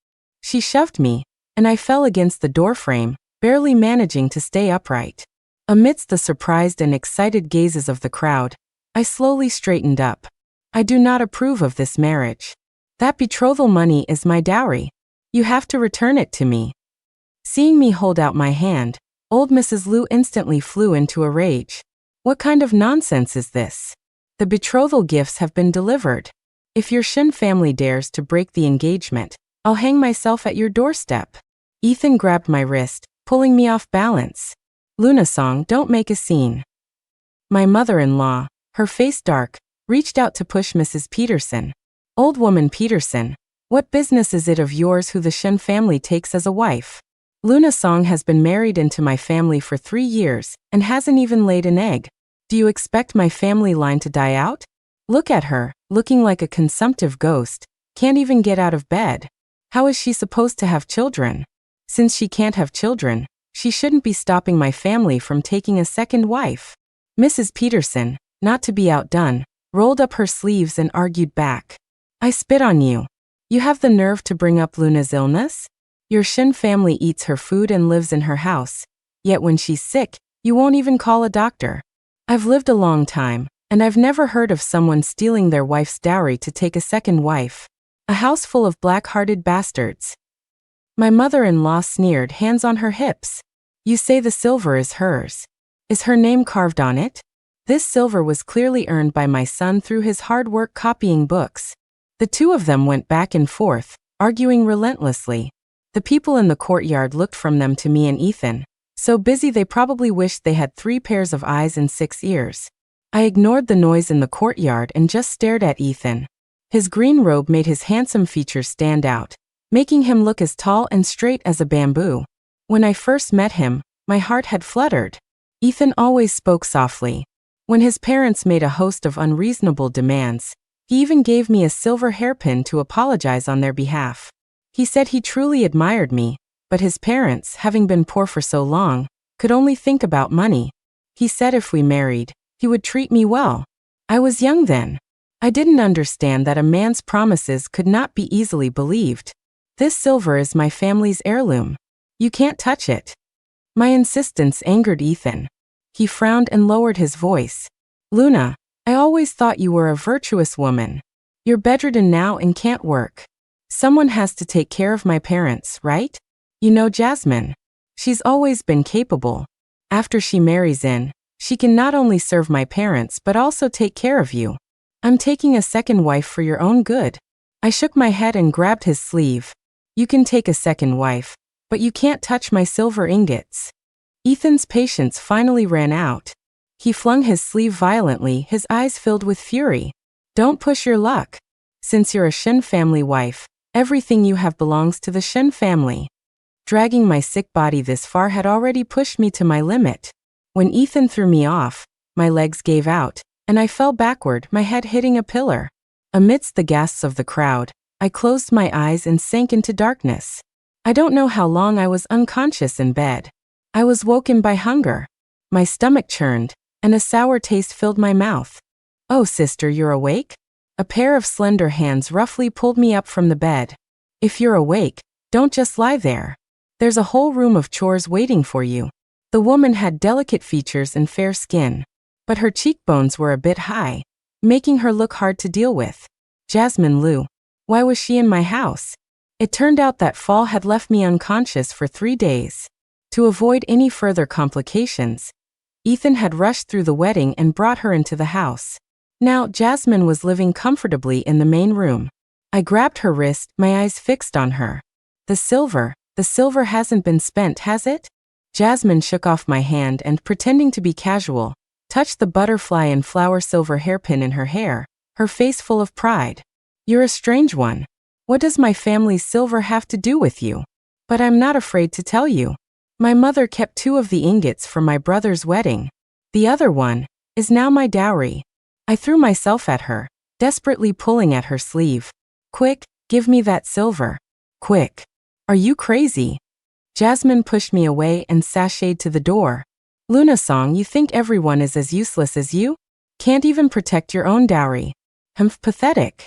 She shoved me, and I fell against the doorframe, barely managing to stay upright. Amidst the surprised and excited gazes of the crowd, I slowly straightened up. "I do not approve of this marriage. That betrothal money is my dowry. You have to return it to me." Seeing me hold out my hand, old Mrs. Liu instantly flew into a rage. "What kind of nonsense is this? The betrothal gifts have been delivered. If your Shin family dares to break the engagement, I'll hang myself at your doorstep." Ethan grabbed my wrist, pulling me off balance. "Luna Song, don't make a scene." My mother-in-law, her face dark, reached out to push Mrs. Peterson. "Old woman Peterson, what business is it of yours who the Shin family takes as a wife? Luna Song has been married into my family for 3 years and hasn't even laid an egg. Do you expect my family line to die out? Look at her, looking like a consumptive ghost, can't even get out of bed. How is she supposed to have children? Since she can't have children, she shouldn't be stopping my family from taking a second wife." Mrs. Peterson, not to be outdone, rolled up her sleeves and argued back. "I spit on you. You have the nerve to bring up Luna's illness? Your Shin family eats her food and lives in her house, yet when she's sick, you won't even call a doctor. I've lived a long time, and I've never heard of someone stealing their wife's dowry to take a second wife. A house full of black-hearted bastards." My mother-in-law sneered, hands on her hips. "You say the silver is hers. Is her name carved on it? This silver was clearly earned by my son through his hard work copying books." The 2 of them went back and forth, arguing relentlessly. The people in the courtyard looked from them to me and Ethan, so busy they probably wished they had 3 pairs of eyes and 6 ears. I ignored the noise in the courtyard and just stared at Ethan. His green robe made his handsome features stand out, making him look as tall and straight as a bamboo. When I first met him, my heart had fluttered. Ethan always spoke softly. When his parents made a host of unreasonable demands, he even gave me a silver hairpin to apologize on their behalf. He said he truly admired me, but his parents, having been poor for so long, could only think about money. He said if we married, he would treat me well. I was young then. I didn't understand that a man's promises could not be easily believed. "This silver is my family's heirloom. You can't touch it." My insistence angered Ethan. He frowned and lowered his voice. "Luna, I always thought you were a virtuous woman. You're bedridden now and can't work. Someone has to take care of my parents, right? You know Jasmine. She's always been capable. After she marries in, she can not only serve my parents but also take care of you. I'm taking a second wife for your own good." I shook my head and grabbed his sleeve. "You can take a second wife, but you can't touch my silver ingots." Ethan's patience finally ran out. He flung his sleeve violently, his eyes filled with fury. "Don't push your luck. Since you're a Shin family wife, everything you have belongs to the Shin family." Dragging my sick body this far had already pushed me to my limit. When Ethan threw me off, my legs gave out, and I fell backward, my head hitting a pillar. Amidst the gasps of the crowd, I closed my eyes and sank into darkness. I don't know how long I was unconscious in bed. I was woken by hunger. My stomach churned, and a sour taste filled my mouth. "Oh, sister, you're awake?" A pair of slender hands roughly pulled me up from the bed. "If you're awake, don't just lie there. There's a whole room of chores waiting for you." The woman had delicate features and fair skin, but her cheekbones were a bit high, making her look hard to deal with. Jasmine Liu. Why was she in my house? It turned out that fall had left me unconscious for 3 days. To avoid any further complications, Ethan had rushed through the wedding and brought her into the house. Now, Jasmine was living comfortably in the main room. I grabbed her wrist, my eyes fixed on her. The silver hasn't been spent, has it? Jasmine shook off my hand and, pretending to be casual, touched the butterfly and flower silver hairpin in her hair, her face full of pride. You're a strange one. What does my family's silver have to do with you? But I'm not afraid to tell you. My mother kept 2 of the ingots from my brother's wedding. The other one is now my dowry. I threw myself at her, desperately pulling at her sleeve. Quick, give me that silver. Quick. Are you crazy? Jasmine pushed me away and sashayed to the door. Luna Song, you think everyone is as useless as you? Can't even protect your own dowry. Pathetic.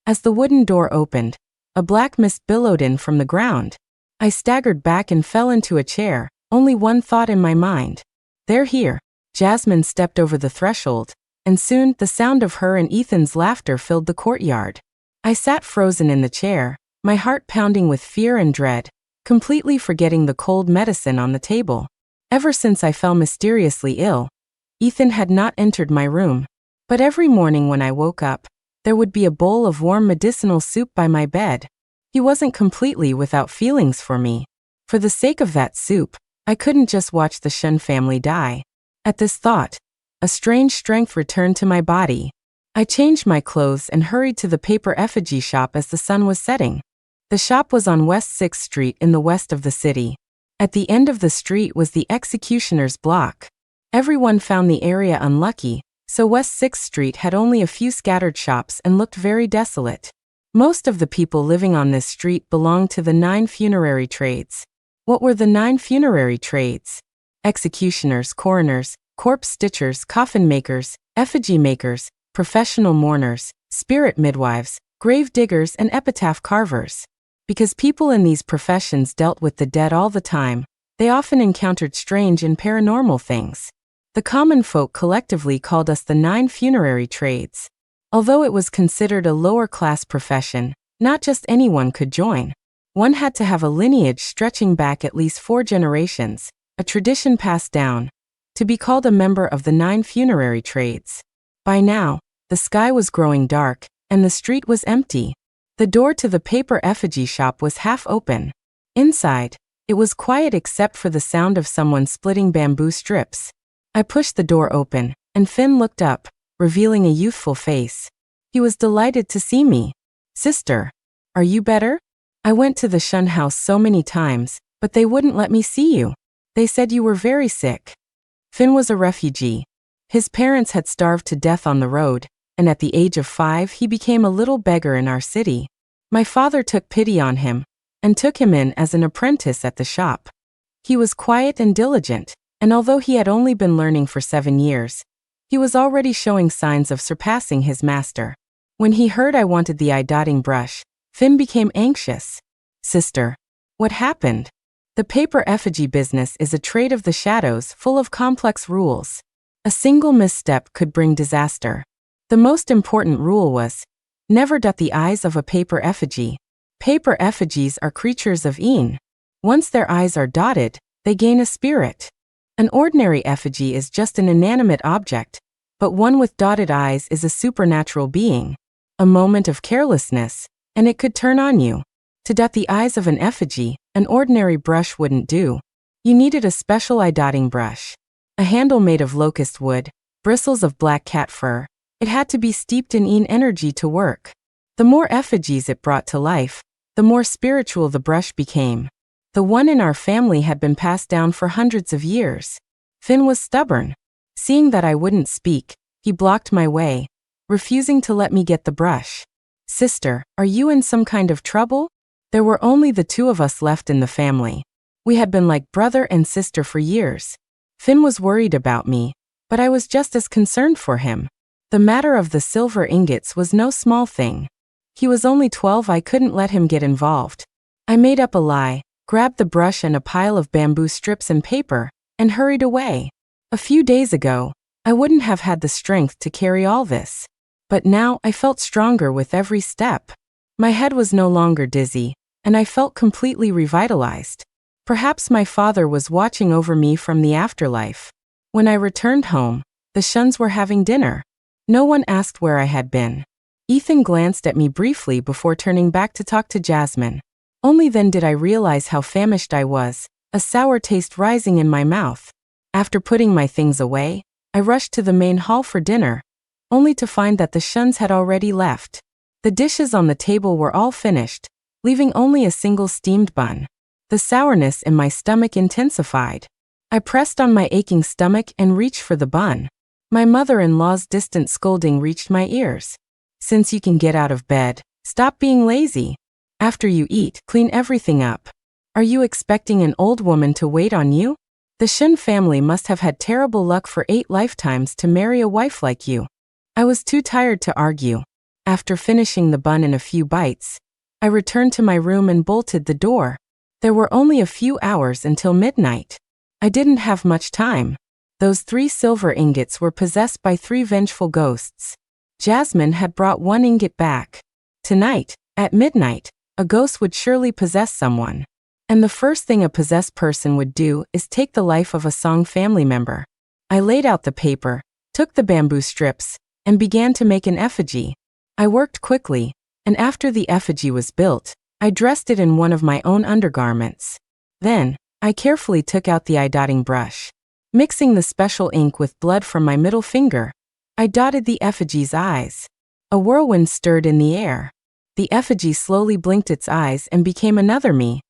As the wooden door opened, a black mist billowed in from the ground. I staggered back and fell into a chair, only one thought in my mind. They're here. Jasmine stepped over the threshold, and soon the sound of her and Ethan's laughter filled the courtyard. I sat frozen in the chair, my heart pounding with fear and dread, completely forgetting the cold medicine on the table. Ever since I fell mysteriously ill, Ethan had not entered my room. But every morning when I woke up, there would be a bowl of warm medicinal soup by my bed. He wasn't completely without feelings for me. For the sake of that soup, I couldn't just watch the Shun family die. At this thought, a strange strength returned to my body. I changed my clothes and hurried to the paper effigy shop as the sun was setting. The shop was on West 6th Street in the west of the city. At the end of the street was the executioner's block. Everyone found the area unlucky, so West 6th Street had only a few scattered shops and looked very desolate. Most of the people living on this street belonged to the 9 funerary trades. What were the 9 funerary trades? Executioners, coroners, corpse stitchers, coffin makers, effigy makers, professional mourners, spirit midwives, grave diggers, and epitaph carvers. Because people in these professions dealt with the dead all the time, they often encountered strange and paranormal things. The common folk collectively called us the 9 funerary trades. Although it was considered a lower-class profession, not just anyone could join. One had to have a lineage stretching back at least 4 generations, a tradition passed down, to be called a member of the 9 funerary trades. By now, the sky was growing dark, and the street was empty. The door to the paper effigy shop was half open. Inside, it was quiet except for the sound of someone splitting bamboo strips. I pushed the door open, and Finn looked up, revealing a youthful face. He was delighted to see me. Sister, are you better? I went to the Shun house so many times, but they wouldn't let me see you. They said you were very sick. Finn was a refugee. His parents had starved to death on the road, and at the age of 5 he became a little beggar in our city. My father took pity on him, and took him in as an apprentice at the shop. He was quiet and diligent, and although he had only been learning for 7 years, he was already showing signs of surpassing his master. When he heard I wanted the eye-dotting brush, Finn became anxious. Sister, what happened? The paper effigy business is a trade of the shadows full of complex rules. A single misstep could bring disaster. The most important rule was, never dot the eyes of a paper effigy. Paper effigies are creatures of Een. Once their eyes are dotted, they gain a spirit. An ordinary effigy is just an inanimate object, but one with dotted eyes is a supernatural being. A moment of carelessness, and it could turn on you. To dot the eyes of an effigy, an ordinary brush wouldn't do. You needed a special eye-dotting brush. A handle made of locust wood, bristles of black cat fur. It had to be steeped in Een energy to work. The more effigies it brought to life, the more spiritual the brush became. The one in our family had been passed down for hundreds of years. Finn was stubborn. Seeing that I wouldn't speak, he blocked my way, refusing to let me get the brush. Sister, are you in some kind of trouble? There were only the 2 of us left in the family. We had been like brother and sister for years. Finn was worried about me, but I was just as concerned for him. The matter of the silver ingots was no small thing. He was only 12, I couldn't let him get involved. I made up a lie, grabbed the brush and a pile of bamboo strips and paper, and hurried away. A few days ago, I wouldn't have had the strength to carry all this. But now I felt stronger with every step. My head was no longer dizzy, and I felt completely revitalized. Perhaps my father was watching over me from the afterlife. When I returned home, the Shuns were having dinner. No one asked where I had been. Ethan glanced at me briefly before turning back to talk to Jasmine. Only then did I realize how famished I was, a sour taste rising in my mouth. After putting my things away, I rushed to the main hall for dinner, only to find that the Shuns had already left. The dishes on the table were all finished, leaving only a single steamed bun. The sourness in my stomach intensified. I pressed on my aching stomach and reached for the bun. My mother-in-law's distant scolding reached my ears. Since you can get out of bed, stop being lazy. After you eat, clean everything up. Are you expecting an old woman to wait on you? The Shun family must have had terrible luck for 8 lifetimes to marry a wife like you. I was too tired to argue. After finishing the bun in a few bites, I returned to my room and bolted the door. There were only a few hours until midnight. I didn't have much time. Those 3 silver ingots were possessed by 3 vengeful ghosts. Jasmine had brought 1 ingot back. Tonight, at midnight, a ghost would surely possess someone. And the first thing a possessed person would do is take the life of a Song family member. I laid out the paper, took the bamboo strips, and began to make an effigy. I worked quickly, and after the effigy was built, I dressed it in one of my own undergarments. Then, I carefully took out the eye-dotting brush. Mixing the special ink with blood from my middle finger, I dotted the effigy's eyes. A whirlwind stirred in the air. The effigy slowly blinked its eyes and became another me,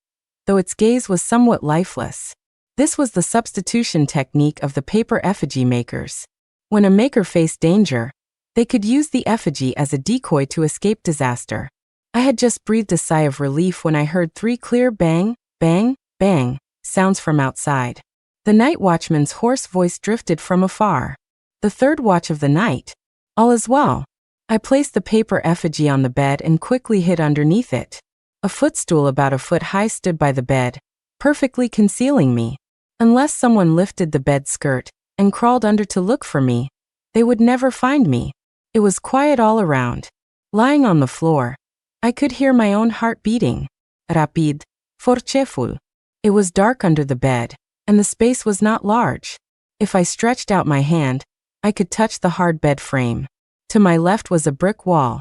though its gaze was somewhat lifeless. This was the substitution technique of the paper effigy makers. When a maker faced danger, they could use the effigy as a decoy to escape disaster. I had just breathed a sigh of relief when I heard 3 clear bang, bang, bang sounds from outside. The night watchman's hoarse voice drifted from afar. The 3rd watch of the night. All is well. I placed the paper effigy on the bed and quickly hid underneath it. A footstool about a foot high stood by the bed, perfectly concealing me. Unless someone lifted the bed skirt and crawled under to look for me, they would never find me. It was quiet all around. Lying on the floor, I could hear my own heart beating. Rapid, forceful. It was dark under the bed, and the space was not large. If I stretched out my hand, I could touch the hard bed frame. To my left was a brick wall,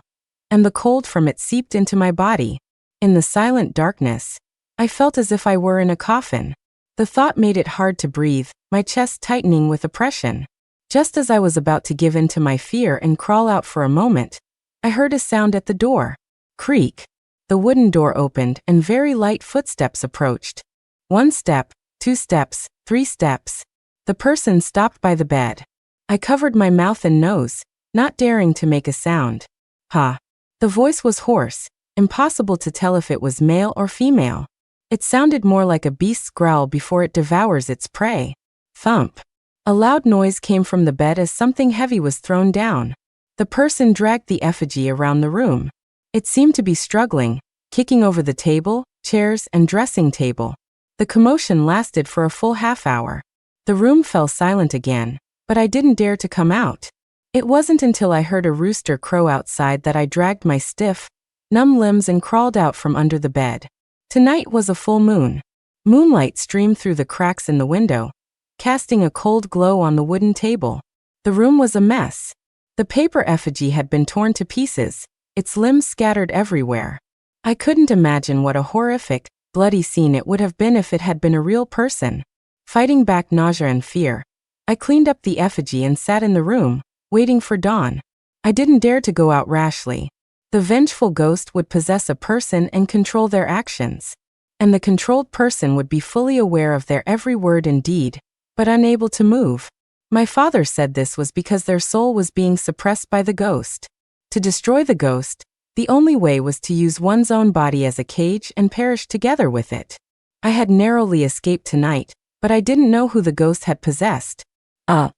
and the cold from it seeped into my body. In the silent darkness, I felt as if I were in a coffin. The thought made it hard to breathe, my chest tightening with oppression. Just as I was about to give in to my fear and crawl out for a moment, I heard a sound at the door. Creak. The wooden door opened and very light footsteps approached. 1 step, 2 steps, 3 steps. The person stopped by the bed. I covered my mouth and nose, not daring to make a sound. Ha. The voice was hoarse, impossible to tell if it was male or female. It sounded more like a beast's growl before it devours its prey. Thump. A loud noise came from the bed as something heavy was thrown down. The person dragged the effigy around the room. It seemed to be struggling, kicking over the table, chairs, and dressing table. The commotion lasted for a full half-hour. The room fell silent again, but I didn't dare to come out. It wasn't until I heard a rooster crow outside that I dragged my stiff, numb limbs and crawled out from under the bed. Tonight was a full moon. Moonlight streamed through the cracks in the window, casting a cold glow on the wooden table. The room was a mess. The paper effigy had been torn to pieces, its limbs scattered everywhere. I couldn't imagine what a horrific, bloody scene it would have been if it had been a real person. Fighting back nausea and fear, I cleaned up the effigy and sat in the room, waiting for dawn. I didn't dare to go out rashly. The vengeful ghost would possess a person and control their actions. And the controlled person would be fully aware of their every word and deed, but unable to move. My father said this was because their soul was being suppressed by the ghost. To destroy the ghost, the only way was to use one's own body as a cage and perish together with it. I had narrowly escaped tonight, but I didn't know who the ghost had possessed. A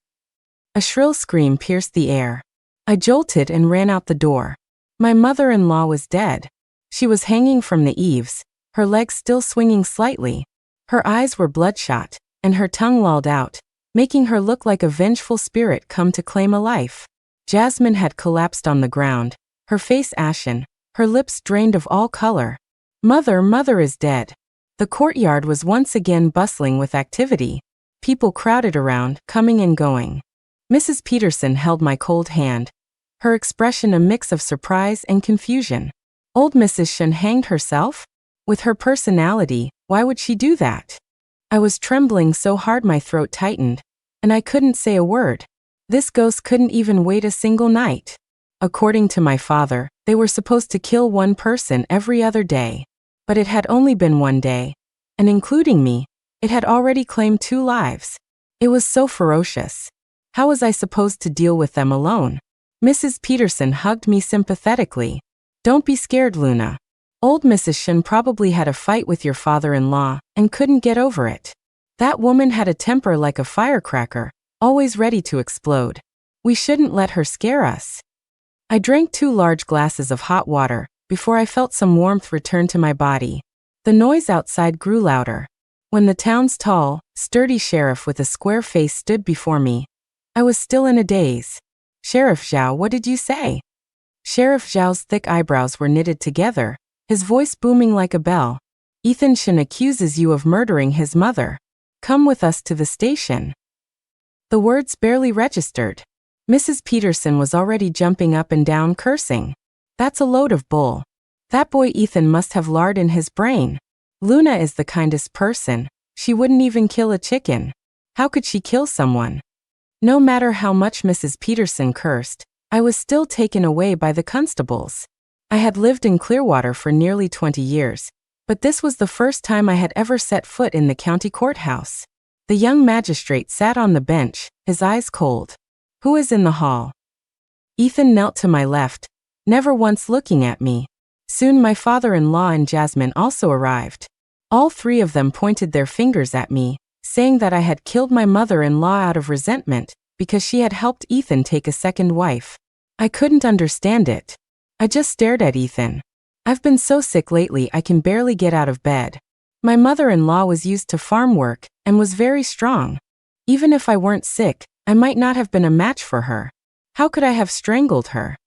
shrill scream pierced the air. I jolted and ran out the door. My mother-in-law was dead. She was hanging from the eaves, her legs still swinging slightly. Her eyes were bloodshot, and her tongue lolled out, making her look like a vengeful spirit come to claim a life. Jasmine had collapsed on the ground, her face ashen, her lips drained of all color. Mother is dead. The courtyard was once again bustling with activity. People crowded around, coming and going. Mrs. Peterson held my cold hand, her expression a mix of surprise and confusion. Old Mrs. Shun hanged herself? With her personality, why would she do that? I was trembling so hard my throat tightened, and I couldn't say a word. This ghost couldn't even wait a single night. According to my father, they were supposed to kill one person every other day. But it had only been one day, and including me, it had already claimed 2 lives. It was so ferocious. How was I supposed to deal with them alone? Mrs. Peterson hugged me sympathetically. Don't be scared, Luna. Old Mrs. Shun probably had a fight with your father-in-law and couldn't get over it. That woman had a temper like a firecracker, always ready to explode. We shouldn't let her scare us. I drank 2 large glasses of hot water before I felt some warmth return to my body. The noise outside grew louder. When the town's tall, sturdy sheriff with a square face stood before me, I was still in a daze. Sheriff Zhao, what did you say? Sheriff Zhao's thick eyebrows were knitted together, his voice booming like a bell. Ethan Shen accuses you of murdering his mother. Come with us to the station. The words barely registered. Mrs. Peterson was already jumping up and down cursing. That's a load of bull. That boy Ethan must have lard in his brain. Luna is the kindest person. She wouldn't even kill a chicken. How could she kill someone? No matter how much Mrs. Peterson cursed, I was still taken away by the constables. I had lived in Clearwater for nearly 20 years, but this was the first time I had ever set foot in the county courthouse. The young magistrate sat on the bench, his eyes cold. Who is in the hall? Ethan knelt to my left, never once looking at me. Soon my father-in-law and Jasmine also arrived. All 3 of them pointed their fingers at me, saying that I had killed my mother-in-law out of resentment because she had helped Ethan take a second wife. I couldn't understand it. I just stared at Ethan. I've been so sick lately I can barely get out of bed. My mother-in-law was used to farm work and was very strong. Even if I weren't sick, I might not have been a match for her. How could I have strangled her?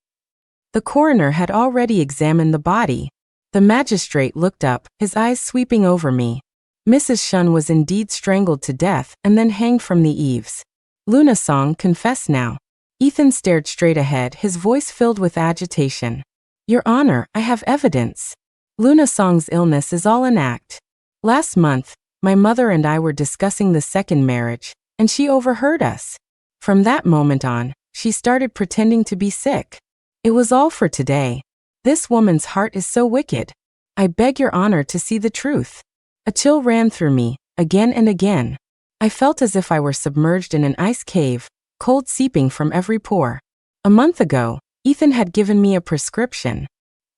The coroner had already examined the body. The magistrate looked up, his eyes sweeping over me. Mrs. Shun was indeed strangled to death and then hanged from the eaves. Luna Song, confess now. Ethan stared straight ahead, his voice filled with agitation. Your Honor, I have evidence. Luna Song's illness is all an act. Last month, my mother and I were discussing the second marriage, and she overheard us. From that moment on, she started pretending to be sick. It was all for today. This woman's heart is so wicked. I beg your honor to see the truth. A chill ran through me, again and again. I felt as if I were submerged in an ice cave, cold seeping from every pore. A month ago, Ethan had given me a prescription.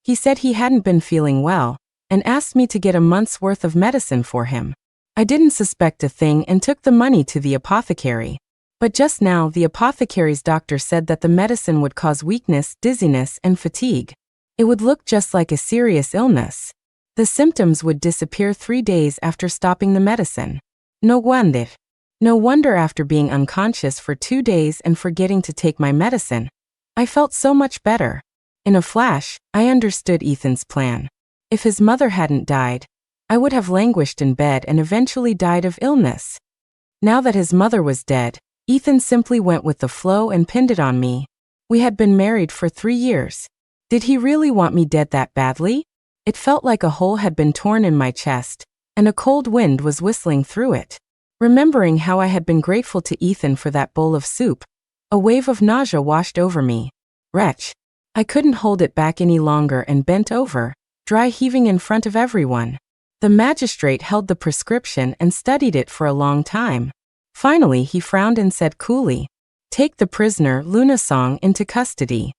He said he hadn't been feeling well, and asked me to get a month's worth of medicine for him. I didn't suspect a thing and took the money to the apothecary. But just now the apothecary's doctor said that the medicine would cause weakness, dizziness, and fatigue. It would look just like a serious illness. The symptoms would disappear 3 days after stopping the medicine. No wonder after being unconscious for 2 days and forgetting to take my medicine, I felt so much better. In a flash, I understood Ethan's plan. If his mother hadn't died, I would have languished in bed and eventually died of illness. Now that his mother was dead, Ethan simply went with the flow and pinned it on me. We had been married for 3 years. Did he really want me dead that badly? It felt like a hole had been torn in my chest, and a cold wind was whistling through it. Remembering how I had been grateful to Ethan for that bowl of soup, a wave of nausea washed over me. Wretch. I couldn't hold it back any longer and bent over, dry heaving in front of everyone. The magistrate held the prescription and studied it for a long time. Finally, he frowned and said coolly, "Take the prisoner, Luna Song, into custody."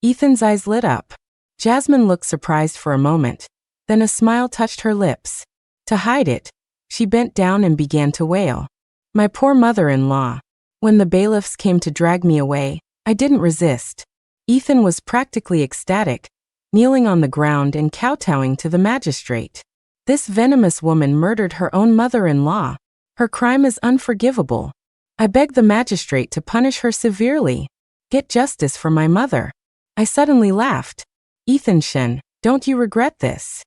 Ethan's eyes lit up. Jasmine looked surprised for a moment, then a smile touched her lips. To hide it, she bent down and began to wail. My poor mother-in-law. When the bailiffs came to drag me away, I didn't resist. Ethan was practically ecstatic, kneeling on the ground and kowtowing to the magistrate. This venomous woman murdered her own mother-in-law. Her crime is unforgivable. I begged the magistrate to punish her severely. Get justice for my mother. I suddenly laughed. Ethan Shen, don't you regret this?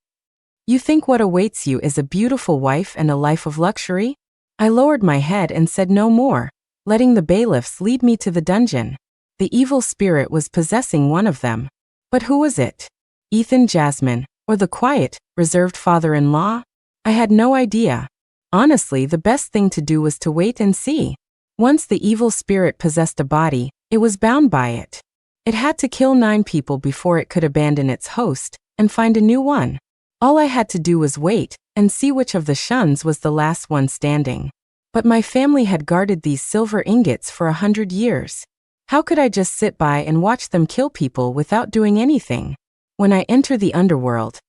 You think what awaits you is a beautiful wife and a life of luxury? I lowered my head and said no more, letting the bailiffs lead me to the dungeon. The evil spirit was possessing one of them. But who was it? Ethan Jasmine, or the quiet, reserved father-in-law? I had no idea. Honestly, the best thing to do was to wait and see. Once the evil spirit possessed a body, it was bound by it. It had to kill 9 people before it could abandon its host and find a new one. All I had to do was wait and see which of the Shuns was the last one standing. But my family had guarded these silver ingots for 100 years. How could I just sit by and watch them kill people without doing anything? When I enter the underworld,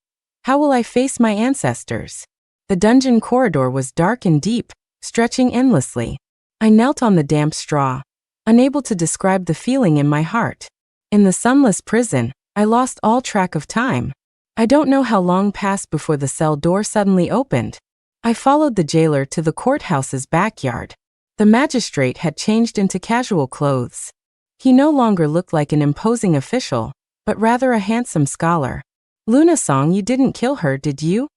how will I face my ancestors? The dungeon corridor was dark and deep, stretching endlessly. I knelt on the damp straw, unable to describe the feeling in my heart. In the sunless prison, I lost all track of time. I don't know how long passed before the cell door suddenly opened. I followed the jailer to the courthouse's backyard. The magistrate had changed into casual clothes. He no longer looked like an imposing official, but rather a handsome scholar. Lunasong, you didn't kill her, did you?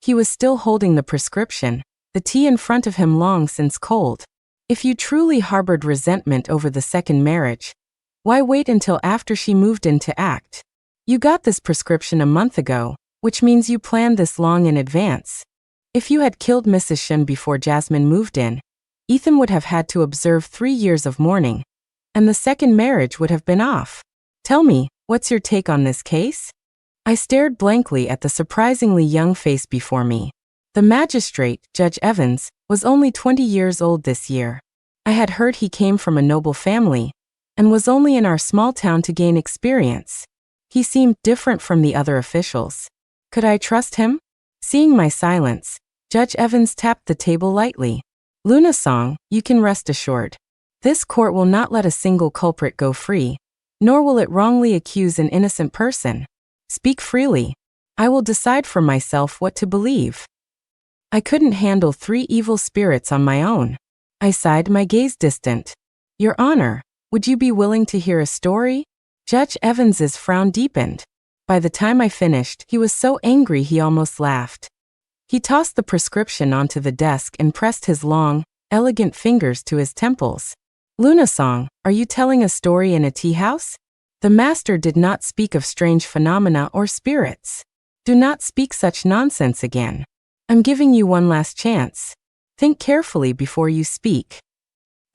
He was still holding the prescription, the tea in front of him long since cold. If you truly harbored resentment over the second marriage, why wait until after she moved in to act? You got this prescription a month ago, which means you planned this long in advance. If you had killed Mrs. Shen before Jasmine moved in, Ethan would have had to observe 3 years of mourning, and the second marriage would have been off. Tell me, what's your take on this case? I stared blankly at the surprisingly young face before me. The magistrate, Judge Evans, was only 20 years old this year. I had heard he came from a noble family and was only in our small town to gain experience. He seemed different from the other officials. Could I trust him? Seeing my silence, Judge Evans tapped the table lightly. Lunasong, you can rest assured. This court will not let a single culprit go free, nor will it wrongly accuse an innocent person. Speak freely. I will decide for myself what to believe. I couldn't handle 3 evil spirits on my own. I sighed, my gaze distant. Your Honor, would you be willing to hear a story? Judge Evans's frown deepened. By the time I finished, he was so angry he almost laughed. He tossed the prescription onto the desk and pressed his long, elegant fingers to his temples. Lunasong, are you telling a story in a tea house? The master did not speak of strange phenomena or spirits. Do not speak such nonsense again. I'm giving you one last chance. Think carefully before you speak.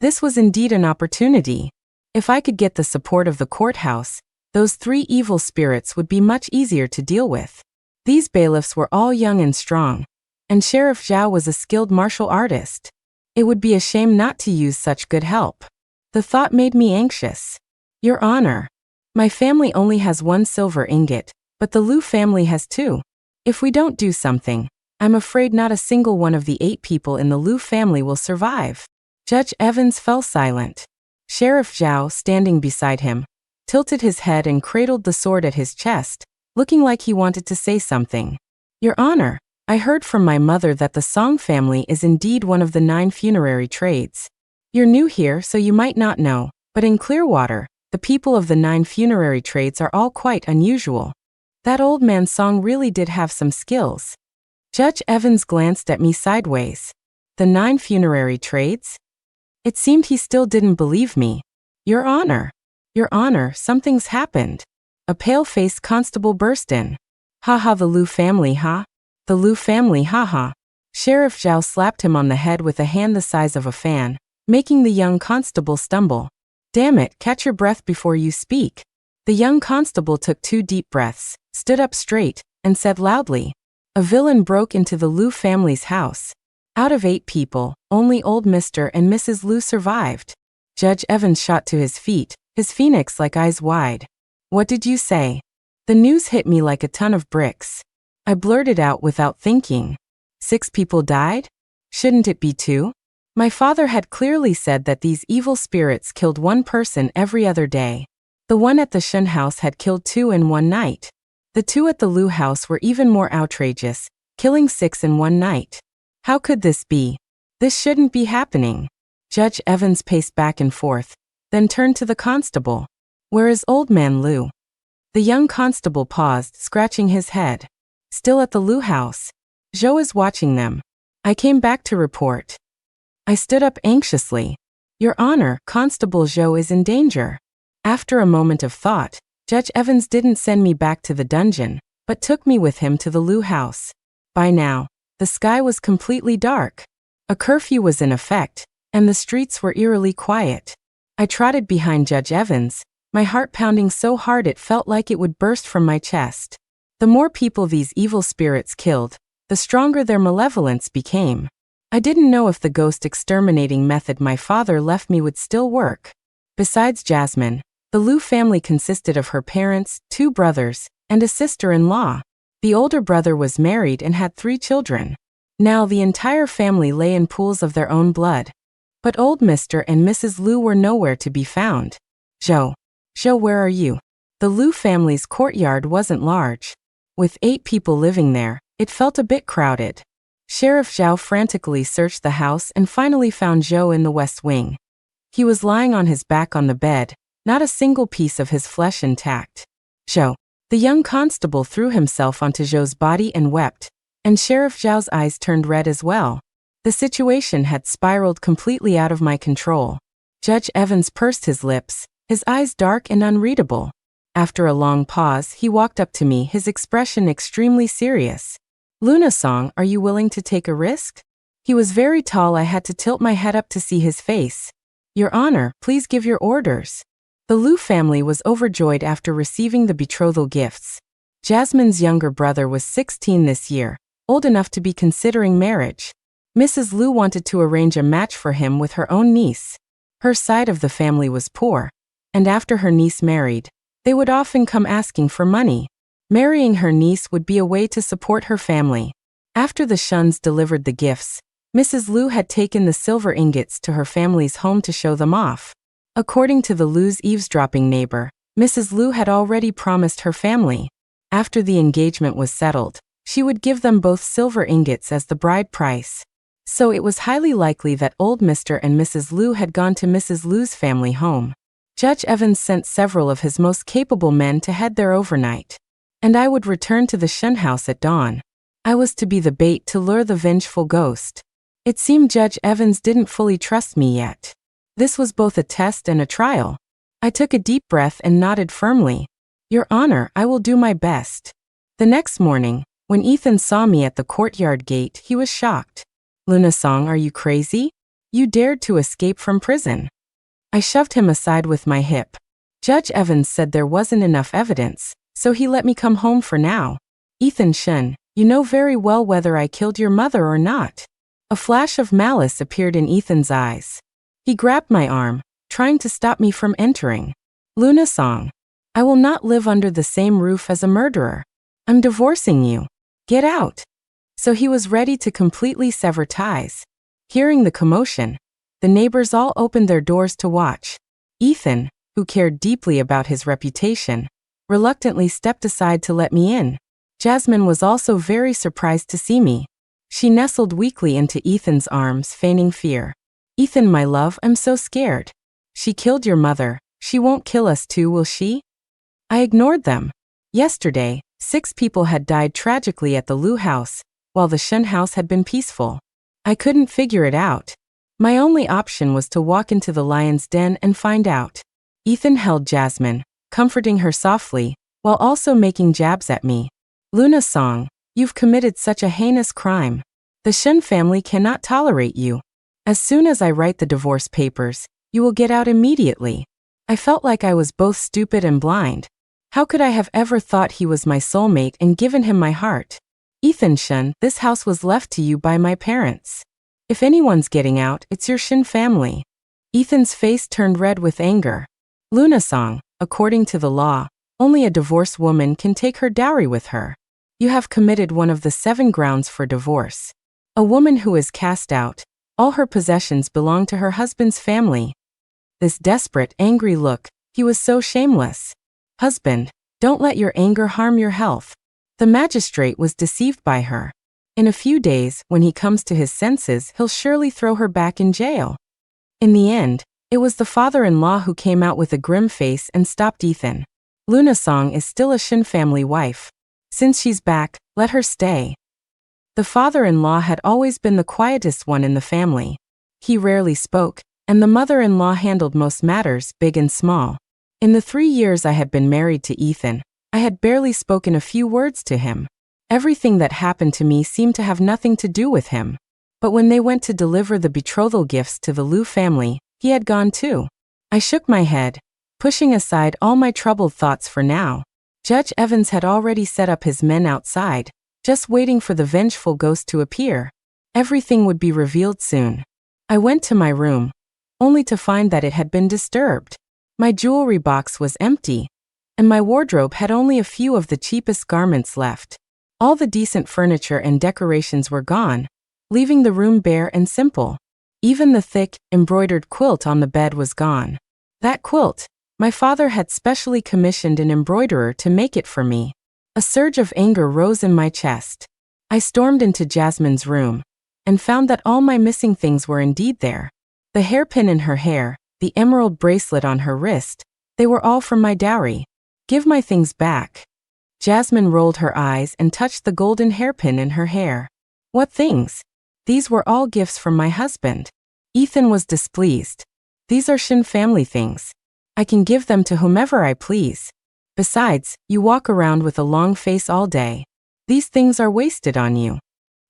This was indeed an opportunity. If I could get the support of the courthouse, those 3 evil spirits would be much easier to deal with. These bailiffs were all young and strong, and Sheriff Zhao was a skilled martial artist. It would be a shame not to use such good help. The thought made me anxious. Your Honor, my family only has 1 silver ingot, but the Liu family has 2. If we don't do something, I'm afraid not a single one of the 8 people in the Liu family will survive. Judge Evans fell silent. Sheriff Zhao, standing beside him, tilted his head and cradled the sword at his chest, looking like he wanted to say something. Your Honor, I heard from my mother that the Song family is indeed one of the 9 funerary trades. You're new here, so you might not know, but in Clearwater, the people of the 9 funerary trades are all quite unusual. That old man Song really did have some skills. Judge Evans glanced at me sideways. The 9 funerary trades? It seemed he still didn't believe me. Your Honor, something's happened. A pale-faced constable burst in. Ha, the Liu family, huh? The Liu family, ha. Sheriff Zhao slapped him on the head with a hand the size of a fan, making the young constable stumble. Damn it, catch your breath before you speak. The young constable took 2 deep breaths, stood up straight, and said loudly, a villain broke into the Liu family's house. Out of 8 people, only old Mr. and Mrs. Liu survived. Judge Evans shot to his feet, his phoenix-like eyes wide. What did you say? The news hit me like a ton of bricks. I blurted out without thinking. 6 people died? Shouldn't it be 2? My father had clearly said that these evil spirits killed 1 person every other day. The one at the Shun house had killed 2 in 1 night. The 2 at the Liu house were even more outrageous, killing 6 in 1 night. How could this be? This shouldn't be happening. Judge Evans paced back and forth, then turned to the constable. "Where is old man Lou?" The young constable paused, scratching his head. "Still at the Lou house. Joe is watching them. I came back to report." I stood up anxiously. "Your Honor, Constable Joe is in danger." After a moment of thought, Judge Evans didn't send me back to the dungeon, but took me with him to the Lou house. By now, the sky was completely dark. A curfew was in effect, and the streets were eerily quiet. I trotted behind Judge Evans, my heart pounding so hard it felt like it would burst from my chest. The more people these evil spirits killed, the stronger their malevolence became. I didn't know if the ghost exterminating method my father left me would still work. Besides Jasmine, the Lou family consisted of her parents, 2 brothers, and a sister-in-law. The older brother was married and had 3 children. Now the entire family lay in pools of their own blood. But old Mr. and Mrs. Lou were nowhere to be found. "Joe. Joe, where are you?" The Lou family's courtyard wasn't large. With 8 people living there, it felt a bit crowded. Sheriff Zhao frantically searched the house and finally found Joe in the west wing. He was lying on his back on the bed, not a single piece of his flesh intact. "Joe." The young constable threw himself onto Joe's body and wept, and Sheriff Zhao's eyes turned red as well. The situation had spiraled completely out of my control. Judge Evans pursed his lips, his eyes dark and unreadable. After a long pause, he walked up to me, his expression extremely serious. "Luna Song, are you willing to take a risk?" He was very tall. I had to tilt my head up to see his face. "Your Honor, please give your orders." The Lou family was overjoyed after receiving the betrothal gifts. Jasmine's younger brother was 16 this year, old enough to be considering marriage. Mrs. Lou wanted to arrange a match for him with her own niece. Her side of the family was poor, and after her niece married, they would often come asking for money. Marrying her niece would be a way to support her family. After the Shuns delivered the gifts, Mrs. Lou had taken the silver ingots to her family's home to show them off. According to the Lou's eavesdropping neighbor, Mrs. Lou had already promised her family, after the engagement was settled, she would give them both silver ingots as the bride price. So it was highly likely that old Mr. and Mrs. Lou had gone to Mrs. Lou's family home. Judge Evans sent several of his most capable men to head there overnight, and I would return to the Shun house at dawn. I was to be the bait to lure the vengeful ghost. It seemed Judge Evans didn't fully trust me yet. This was both a test and a trial. I took a deep breath and nodded firmly. "Your Honor, I will do my best." The next morning, when Ethan saw me at the courtyard gate, he was shocked. "Luna Song, are you crazy? You dared to escape from prison." I shoved him aside with my hip. Judge Evans said there wasn't enough evidence, so he let me come home for now. "Ethan Shun, you know very well whether I killed your mother or not." A flash of malice appeared in Ethan's eyes. He grabbed my arm, trying to stop me from entering. "Luna Song, I will not live under the same roof as a murderer. I'm divorcing you. Get out." So he was ready to completely sever ties. Hearing the commotion, the neighbors all opened their doors to watch. Ethan, who cared deeply about his reputation, reluctantly stepped aside to let me in. Jasmine was also very surprised to see me. She nestled weakly into Ethan's arms, feigning fear. "Ethan, my love, I'm so scared." "She killed your mother. She won't kill us too, will she?" I ignored them. Yesterday, 6 people had died tragically at the Lou house, while the Shun house had been peaceful. I couldn't figure it out. My only option was to walk into the lion's den and find out. Ethan held Jasmine, comforting her softly, while also making jabs at me. "Luna Song, you've committed such a heinous crime. The Shun family cannot tolerate you. As soon as I write the divorce papers, you will get out immediately." I felt like I was both stupid and blind. How could I have ever thought he was my soulmate and given him my heart? "Ethan Shun, this house was left to you by my parents. If anyone's getting out, it's your Shun family." Ethan's face turned red with anger. "Luna Song, according to the law, only a divorced woman can take her dowry with her. You have committed one of the 7 grounds for divorce. A woman who is cast out, all her possessions belong to her husband's family." This desperate, angry look, he was so shameless. "Husband, don't let your anger harm your health." The magistrate was deceived by her. In a few days, when he comes to his senses, he'll surely throw her back in jail. In the end, It was the father-in-law who came out with a grim face and stopped Ethan. Luna Song is still a Shin family wife. Since she's back, let her stay. The father-in-law had always been the quietest one in the family. He rarely spoke, and the mother-in-law handled most matters, big and small. In the 3 years I had been married to Ethan, I had barely spoken a few words to him. Everything that happened to me seemed to have nothing to do with him. But when they went to deliver the betrothal gifts to the Liu family, he had gone too. I shook my head, pushing aside all my troubled thoughts for now. Judge Evans had already set up his men outside, just waiting for the vengeful ghost to appear. Everything would be revealed soon. I went to my room, only to find that it had been disturbed. My jewelry box was empty, and my wardrobe had only a few of the cheapest garments left. All the decent furniture and decorations were gone, leaving the room bare and simple. Even the thick, embroidered quilt on the bed was gone. That quilt, my father had specially commissioned an embroiderer to make it for me. A surge of anger rose in my chest. I stormed into Jasmine's room and found that all my missing things were indeed there. The hairpin in her hair, the emerald bracelet on her wrist, they were all from my dowry. Give my things back. Jasmine rolled her eyes and touched the golden hairpin in her hair. What things? These were all gifts from my husband. Ethan was displeased. These are Shin family things. I can give them to whomever I please. Besides, you walk around with a long face all day. These things are wasted on you.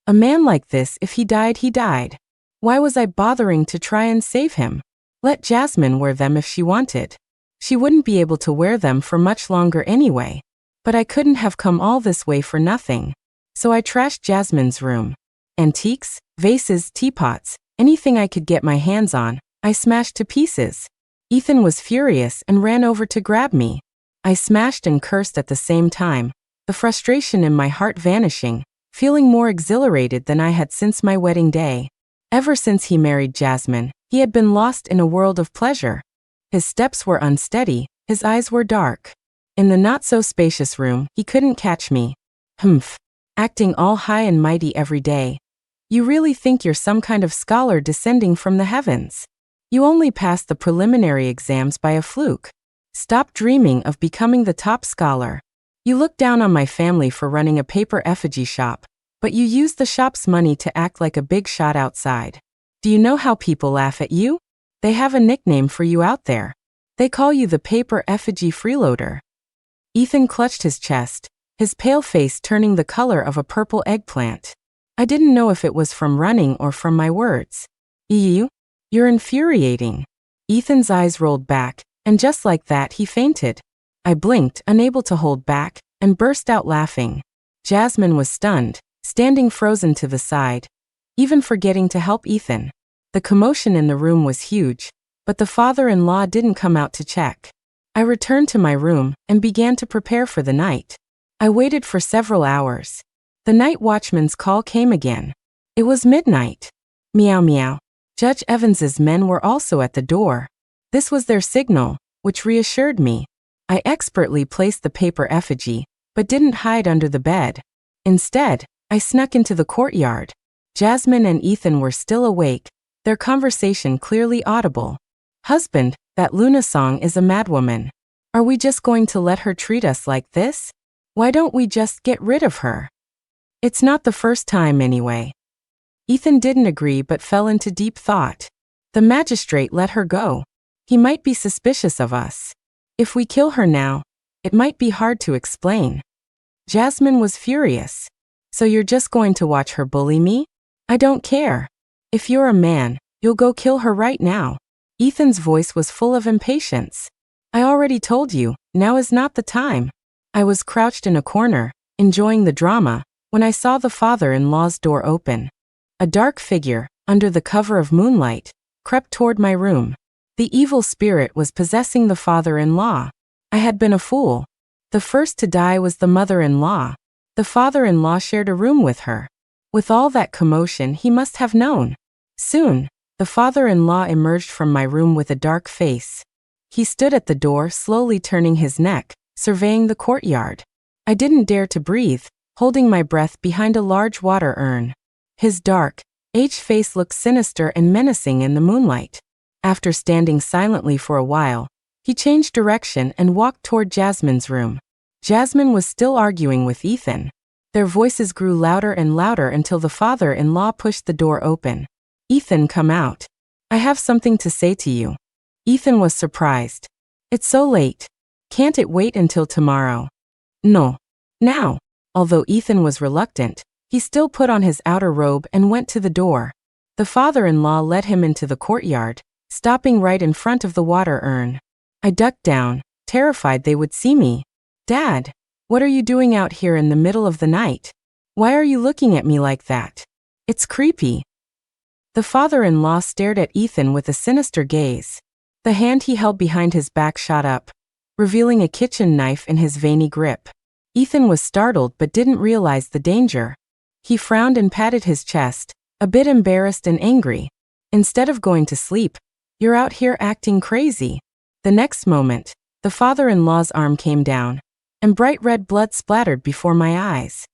A man like this, if he died, he died. Why was I bothering to try and save him? Let Jasmine wear them if she wanted. She wouldn't be able to wear them for much longer anyway. But I couldn't have come all this way for nothing. So I trashed Jasmine's room. Antiques, vases, teapots, anything I could get my hands on, I smashed to pieces. Ethan was furious and ran over to grab me. I smashed and cursed at the same time, the frustration in my heart vanishing, feeling more exhilarated than I had since my wedding day. Ever since he married Jasmine, he had been lost in a world of pleasure. His steps were unsteady, his eyes were dark. In the not-so-spacious room, he couldn't catch me. Humph. Acting all high and mighty every day. You really think you're some kind of scholar descending from the heavens? You only passed the preliminary exams by a fluke. Stop dreaming of becoming the top scholar. You look down on my family for running a paper effigy shop, but you use the shop's money to act like a big shot outside. Do you know how people laugh at you? They have a nickname for you out there. They call you the paper effigy freeloader. Ethan clutched his chest, his pale face turning the color of a purple eggplant. I didn't know if it was from running or from my words. You're infuriating. Ethan's eyes rolled back, and just like that he fainted. I blinked, unable to hold back, and burst out laughing. Jasmine was stunned, standing frozen to the side, even forgetting to help Ethan. The commotion in the room was huge, but the father-in-law didn't come out to check. I returned to my room and began to prepare for the night. I waited for several hours. The night watchman's call came again. It was midnight. Meow meow. Judge Evans's men were also at the door. This was their signal, which reassured me. I expertly placed the paper effigy, but didn't hide under the bed. Instead, I snuck into the courtyard. Jasmine and Ethan were still awake, their conversation clearly audible. Husband, that Luna Song is a madwoman. Are we just going to let her treat us like this? Why don't we just get rid of her? It's not the first time anyway. Ethan didn't agree but fell into deep thought. The magistrate let her go. He might be suspicious of us. If we kill her now, it might be hard to explain. Jasmine was furious. So you're just going to watch her bully me? I don't care. If you're a man, you'll go kill her right now. Ethan's voice was full of impatience. I already told you, now is not the time. I was crouched in a corner, enjoying the drama, when I saw the father-in-law's door open. A dark figure, under the cover of moonlight, crept toward my room. The evil spirit was possessing the father-in-law. I had been a fool. The first to die was the mother-in-law. The father-in-law shared a room with her. With all that commotion, he must have known. Soon, the father-in-law emerged from my room with a dark face. He stood at the door, slowly turning his neck, surveying the courtyard. I didn't dare to breathe, holding my breath behind a large water urn. His dark, aged face looked sinister and menacing in the moonlight. After standing silently for a while, he changed direction and walked toward Jasmine's room. Jasmine was still arguing with Ethan. Their voices grew louder and louder until the father-in-law pushed the door open. "Ethan, come out. I have something to say to you." Ethan was surprised. "It's so late. Can't it wait until tomorrow?" "No. Now." Although Ethan was reluctant, he still put on his outer robe and went to the door. The father-in-law led him into the courtyard, stopping right in front of the water urn. I ducked down, terrified they would see me. "Dad, what are you doing out here in the middle of the night? Why are you looking at me like that? It's creepy." The father-in-law stared at Ethan with a sinister gaze. The hand he held behind his back shot up, revealing a kitchen knife in his veiny grip. Ethan was startled but didn't realize the danger. He frowned and patted his chest, a bit embarrassed and angry. "Instead of going to sleep, you're out here acting crazy." The next moment, the father-in-law's arm came down, and bright red blood splattered before my eyes.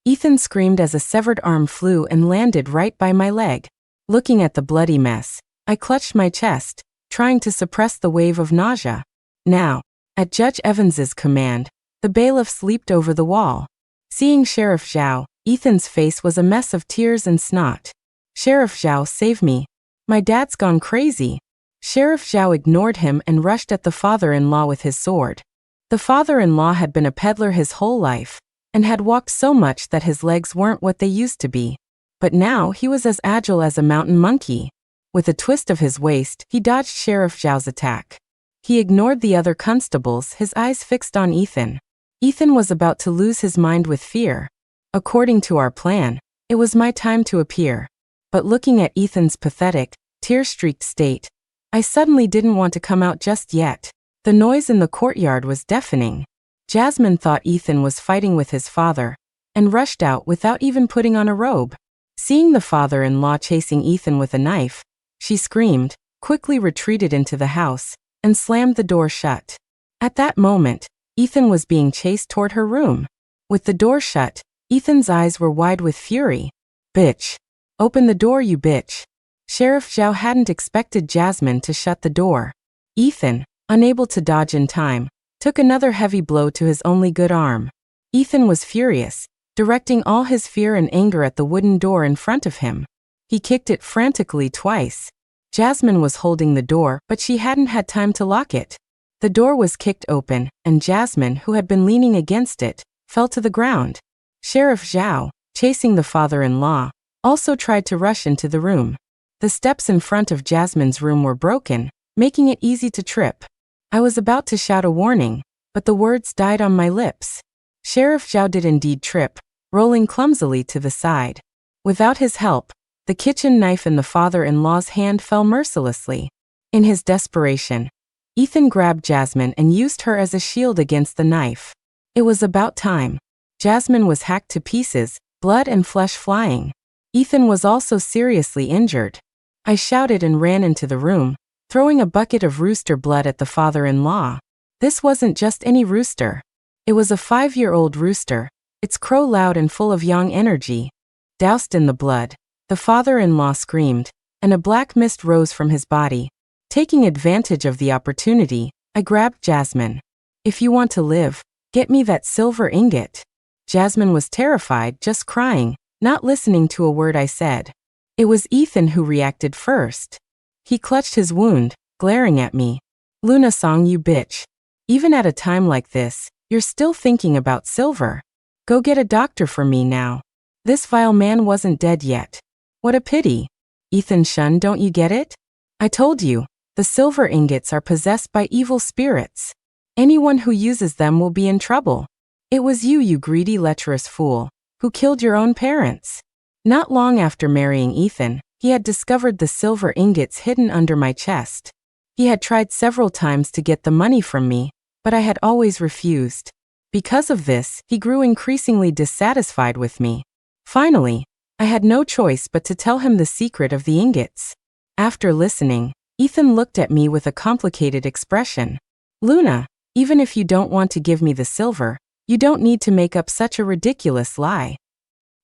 Ethan screamed as a severed arm flew and landed right by my leg. Looking at the bloody mess, I clutched my chest, trying to suppress the wave of nausea. Now, at Judge Evans's command, the bailiffs leaped over the wall. Seeing Sheriff Zhao, Ethan's face was a mess of tears and snot. "Sheriff Zhao, save me. My dad's gone crazy." Sheriff Zhao ignored him and rushed at the father-in-law with his sword. The father-in-law had been a peddler his whole life, and had walked so much that his legs weren't what they used to be. But now he was as agile as a mountain monkey. With a twist of his waist, he dodged Sheriff Zhao's attack. He ignored the other constables, his eyes fixed on Ethan. Ethan was about to lose his mind with fear. According to our plan, it was my time to appear. But looking at Ethan's pathetic, tear-streaked state, I suddenly didn't want to come out just yet. The noise in the courtyard was deafening. Jasmine thought Ethan was fighting with his father, and rushed out without even putting on a robe. Seeing the father-in-law chasing Ethan with a knife, she screamed, quickly retreated into the house, and slammed the door shut. At that moment, Ethan was being chased toward her room. With the door shut, Ethan's eyes were wide with fury. "Bitch! Open the door, you bitch!" Sheriff Zhao hadn't expected Jasmine to shut the door. Ethan, unable to dodge in time, took another heavy blow to his only good arm. Ethan was furious, directing all his fear and anger at the wooden door in front of him. He kicked it frantically twice. Jasmine was holding the door, but she hadn't had time to lock it. The door was kicked open, and Jasmine, who had been leaning against it, fell to the ground. Sheriff Zhao, chasing the father-in-law, also tried to rush into the room. The steps in front of Jasmine's room were broken, making it easy to trip. I was about to shout a warning, but the words died on my lips. Sheriff Zhao did indeed trip, rolling clumsily to the side. Without his help, the kitchen knife in the father-in-law's hand fell mercilessly. In his desperation, Ethan grabbed Jasmine and used her as a shield against the knife. It was about time. Jasmine was hacked to pieces, blood and flesh flying. Ethan was also seriously injured. I shouted and ran into the room, throwing a bucket of rooster blood at the father-in-law. This wasn't just any rooster. It was a 5-year-old rooster, its crow loud and full of young energy. Doused in the blood, the father-in-law screamed, and a black mist rose from his body. Taking advantage of the opportunity, I grabbed Jasmine. "If you want to live, get me that silver ingot." Jasmine was terrified, just crying, not listening to a word I said. It was Ethan who reacted first. He clutched his wound, glaring at me. "Luna Song, you bitch. Even at a time like this, you're still thinking about silver. Go get a doctor for me now. This vile man wasn't dead yet. What a pity. Ethan Shun, don't you get it? I told you, the silver ingots are possessed by evil spirits. Anyone who uses them will be in trouble. It was you, you greedy, lecherous fool, who killed your own parents." Not long after marrying Ethan, he had discovered the silver ingots hidden under my chest. He had tried several times to get the money from me, but I had always refused. Because of this, he grew increasingly dissatisfied with me. Finally, I had no choice but to tell him the secret of the ingots. After listening, Ethan looked at me with a complicated expression. "Luna, even if you don't want to give me the silver, you don't need to make up such a ridiculous lie."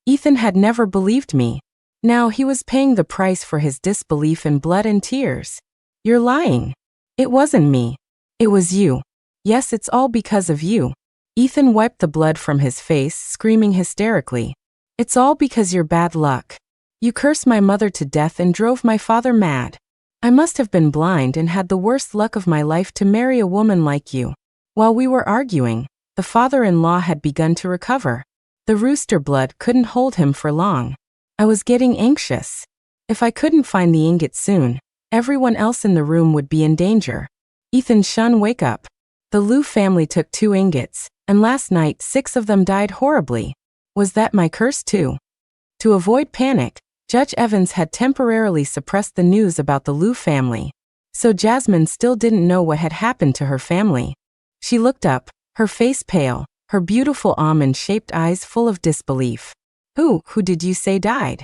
Ethan had never believed me. Now he was paying the price for his disbelief in blood and tears. You're lying. It wasn't me. It was you. Yes, it's all because of you. Ethan wiped the blood from his face, screaming hysterically. It's all because you're bad luck. You cursed my mother to death and drove my father mad. I must have been blind and had the worst luck of my life to marry a woman like you. While we were arguing, the father-in-law had begun to recover. The rooster blood couldn't hold him for long. I was getting anxious. If I couldn't find the ingot soon, everyone else in the room would be in danger. Ethan Shun, wake up. The Liu family took 2 ingots, and last night 6 of them died horribly. Was that my curse too? To avoid panic, Judge Evans had temporarily suppressed the news about the Liu family. So Jasmine still didn't know what had happened to her family. She looked up, her face pale, her beautiful almond-shaped eyes full of disbelief. Who did you say died?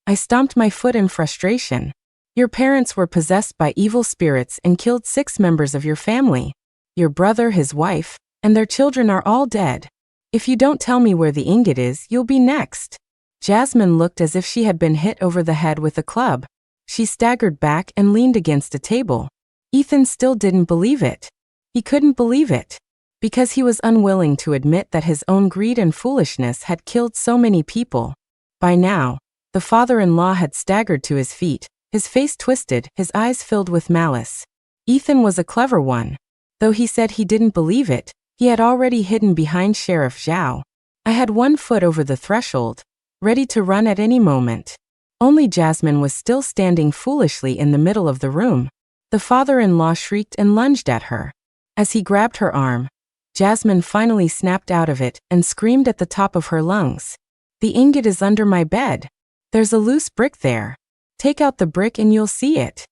I stomped my foot in frustration. Your parents were possessed by evil spirits and killed 6 members of your family. Your brother, his wife, and their children are all dead. If you don't tell me where the ingot is, you'll be next. Jasmine looked as if she had been hit over the head with a club. She staggered back and leaned against a table. Ethan still didn't believe it. He couldn't believe it. Because he was unwilling to admit that his own greed and foolishness had killed so many people. By now, the father-in-law had staggered to his feet, his face twisted, his eyes filled with malice. Ethan was a clever one. Though he said he didn't believe it, he had already hidden behind Sheriff Zhao. I had 1 foot over the threshold, ready to run at any moment. Only Jasmine was still standing foolishly in the middle of the room. The father-in-law shrieked and lunged at her. As he grabbed her arm, Jasmine finally snapped out of it and screamed at the top of her lungs. The ingot is under my bed. There's a loose brick there. Take out the brick and you'll see it.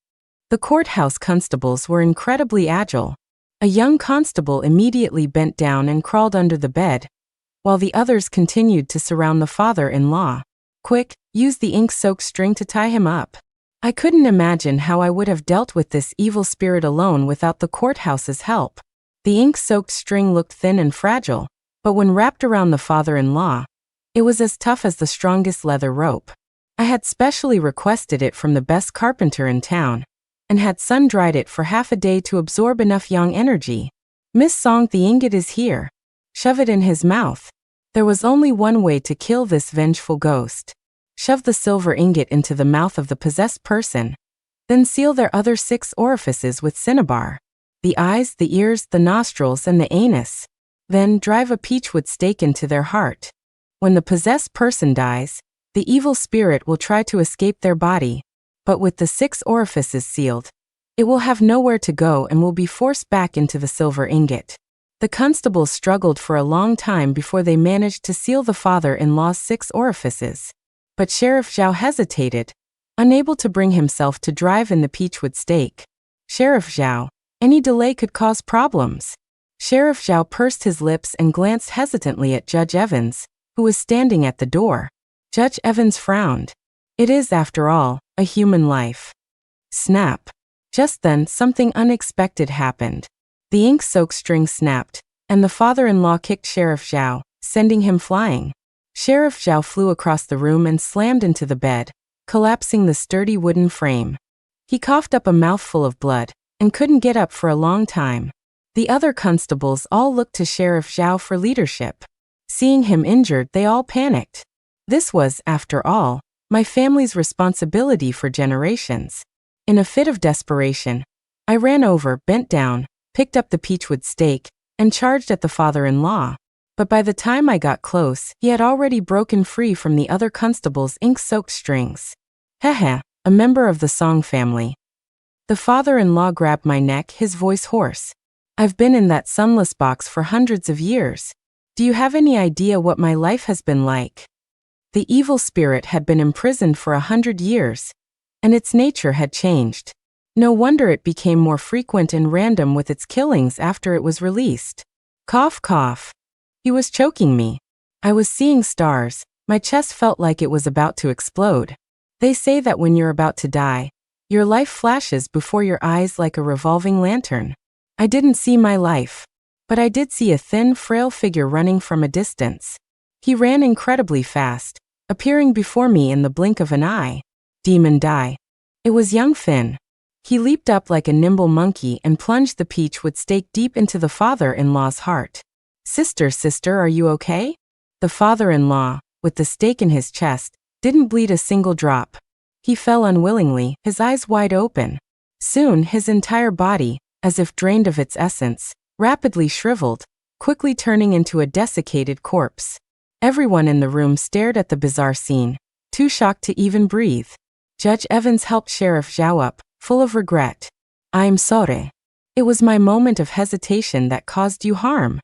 The courthouse constables were incredibly agile. A young constable immediately bent down and crawled under the bed, while the others continued to surround the father-in-law. Quick, use the ink-soaked string to tie him up. I couldn't imagine how I would have dealt with this evil spirit alone without the courthouse's help. The ink-soaked string looked thin and fragile, but when wrapped around the father-in-law, it was as tough as the strongest leather rope. I had specially requested it from the best carpenter in town, and had sun-dried it for half a day to absorb enough yang energy. Miss Song, the ingot is here. Shove it in his mouth. There was only one way to kill this vengeful ghost. Shove the silver ingot into the mouth of the possessed person, then seal their other 6 orifices with cinnabar. The eyes, the ears, the nostrils, and the anus. Then drive a peachwood stake into their heart. When the possessed person dies, the evil spirit will try to escape their body, but with the 6 orifices sealed, it will have nowhere to go and will be forced back into the silver ingot. The constables struggled for a long time before they managed to seal the father-in-law's 6 orifices. But Sheriff Zhao hesitated, unable to bring himself to drive in the peachwood stake. Sheriff Zhao, any delay could cause problems. Sheriff Zhao pursed his lips and glanced hesitantly at Judge Evans, who was standing at the door. Judge Evans frowned. It is, after all, a human life. Snap. Just then, something unexpected happened. The ink-soaked string snapped, and the father-in-law kicked Sheriff Zhao, sending him flying. Sheriff Zhao flew across the room and slammed into the bed, collapsing the sturdy wooden frame. He coughed up a mouthful of blood, and couldn't get up for a long time. The other constables all looked to Sheriff Zhao for leadership. Seeing him injured, they all panicked. This was, after all, my family's responsibility for generations. In a fit of desperation, I ran over, bent down, picked up the peachwood stake, and charged at the father-in-law. But by the time I got close, he had already broken free from the other constable's ink-soaked strings. Heh, a member of the Song family. The father-in-law grabbed my neck, his voice hoarse. I've been in that sunless box for hundreds of years. Do you have any idea what my life has been like? The evil spirit had been imprisoned for 100 years, and its nature had changed. No wonder it became more frequent and random with its killings after it was released. Cough, cough. He was choking me. I was seeing stars. My chest felt like it was about to explode. They say that when you're about to die, your life flashes before your eyes like a revolving lantern. I didn't see my life, but I did see a thin, frail figure running from a distance. He ran incredibly fast, appearing before me in the blink of an eye. Demon die. It was young Finn. He leaped up like a nimble monkey and plunged the peach with stake deep into the father-in-law's heart. Sister, are you okay? The father-in-law, with the stake in his chest, didn't bleed a single drop. He fell unwillingly, his eyes wide open. Soon, his entire body, as if drained of its essence, rapidly shriveled, quickly turning into a desiccated corpse. Everyone in the room stared at the bizarre scene, too shocked to even breathe. Judge Evans helped Sheriff Zhao up, full of regret. I'm sorry. It was my moment of hesitation that caused you harm.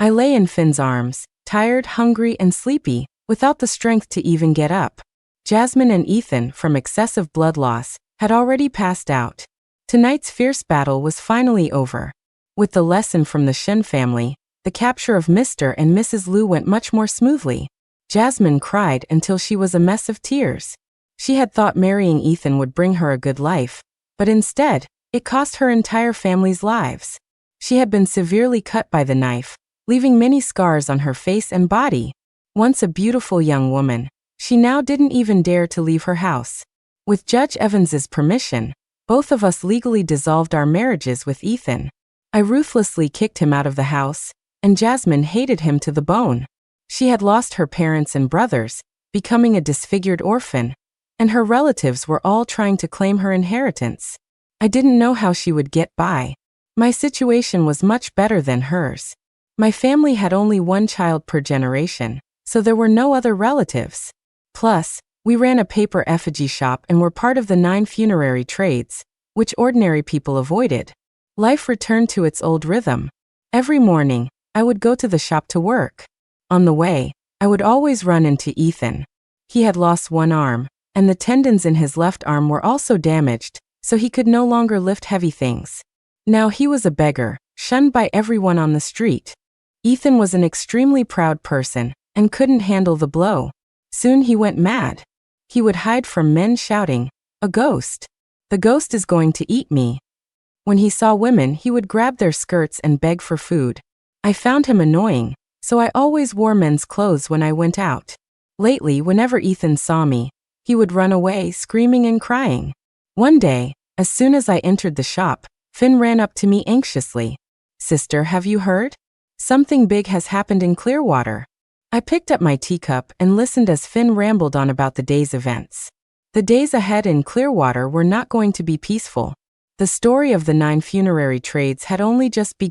I lay in Finn's arms, tired, hungry, and sleepy, without the strength to even get up. Jasmine and Ethan, from excessive blood loss, had already passed out. Tonight's fierce battle was finally over. With the lesson from the Shen family, the capture of Mr. and Mrs. Liu went much more smoothly. Jasmine cried until she was a mess of tears. She had thought marrying Ethan would bring her a good life, but instead, it cost her entire family's lives. She had been severely cut by the knife, leaving many scars on her face and body. Once a beautiful young woman, she now didn't even dare to leave her house. With Judge Evans's permission, both of us legally dissolved our marriages with Ethan. I ruthlessly kicked him out of the house, and Jasmine hated him to the bone. She had lost her parents and brothers, becoming a disfigured orphan, and her relatives were all trying to claim her inheritance. I didn't know how she would get by. My situation was much better than hers. My family had only one child per generation, so there were no other relatives. Plus, we ran a paper effigy shop and were part of the 9 funerary trades, which ordinary people avoided. Life returned to its old rhythm. Every morning, I would go to the shop to work. On the way, I would always run into Ethan. He had lost one arm, and the tendons in his left arm were also damaged, so he could no longer lift heavy things. Now he was a beggar, shunned by everyone on the street. Ethan was an extremely proud person, and couldn't handle the blow. Soon he went mad. He would hide from men shouting, "A ghost! The ghost is going to eat me." When he saw women, he would grab their skirts and beg for food. I found him annoying, so I always wore men's clothes when I went out. Lately, whenever Ethan saw me, he would run away, screaming and crying. One day, as soon as I entered the shop, Finn ran up to me anxiously. "Sister, have you heard? Something big has happened in Clearwater." I picked up my teacup and listened as Finn rambled on about the day's events. The days ahead in Clearwater were not going to be peaceful. The story of the 9 funerary trades had only just begun.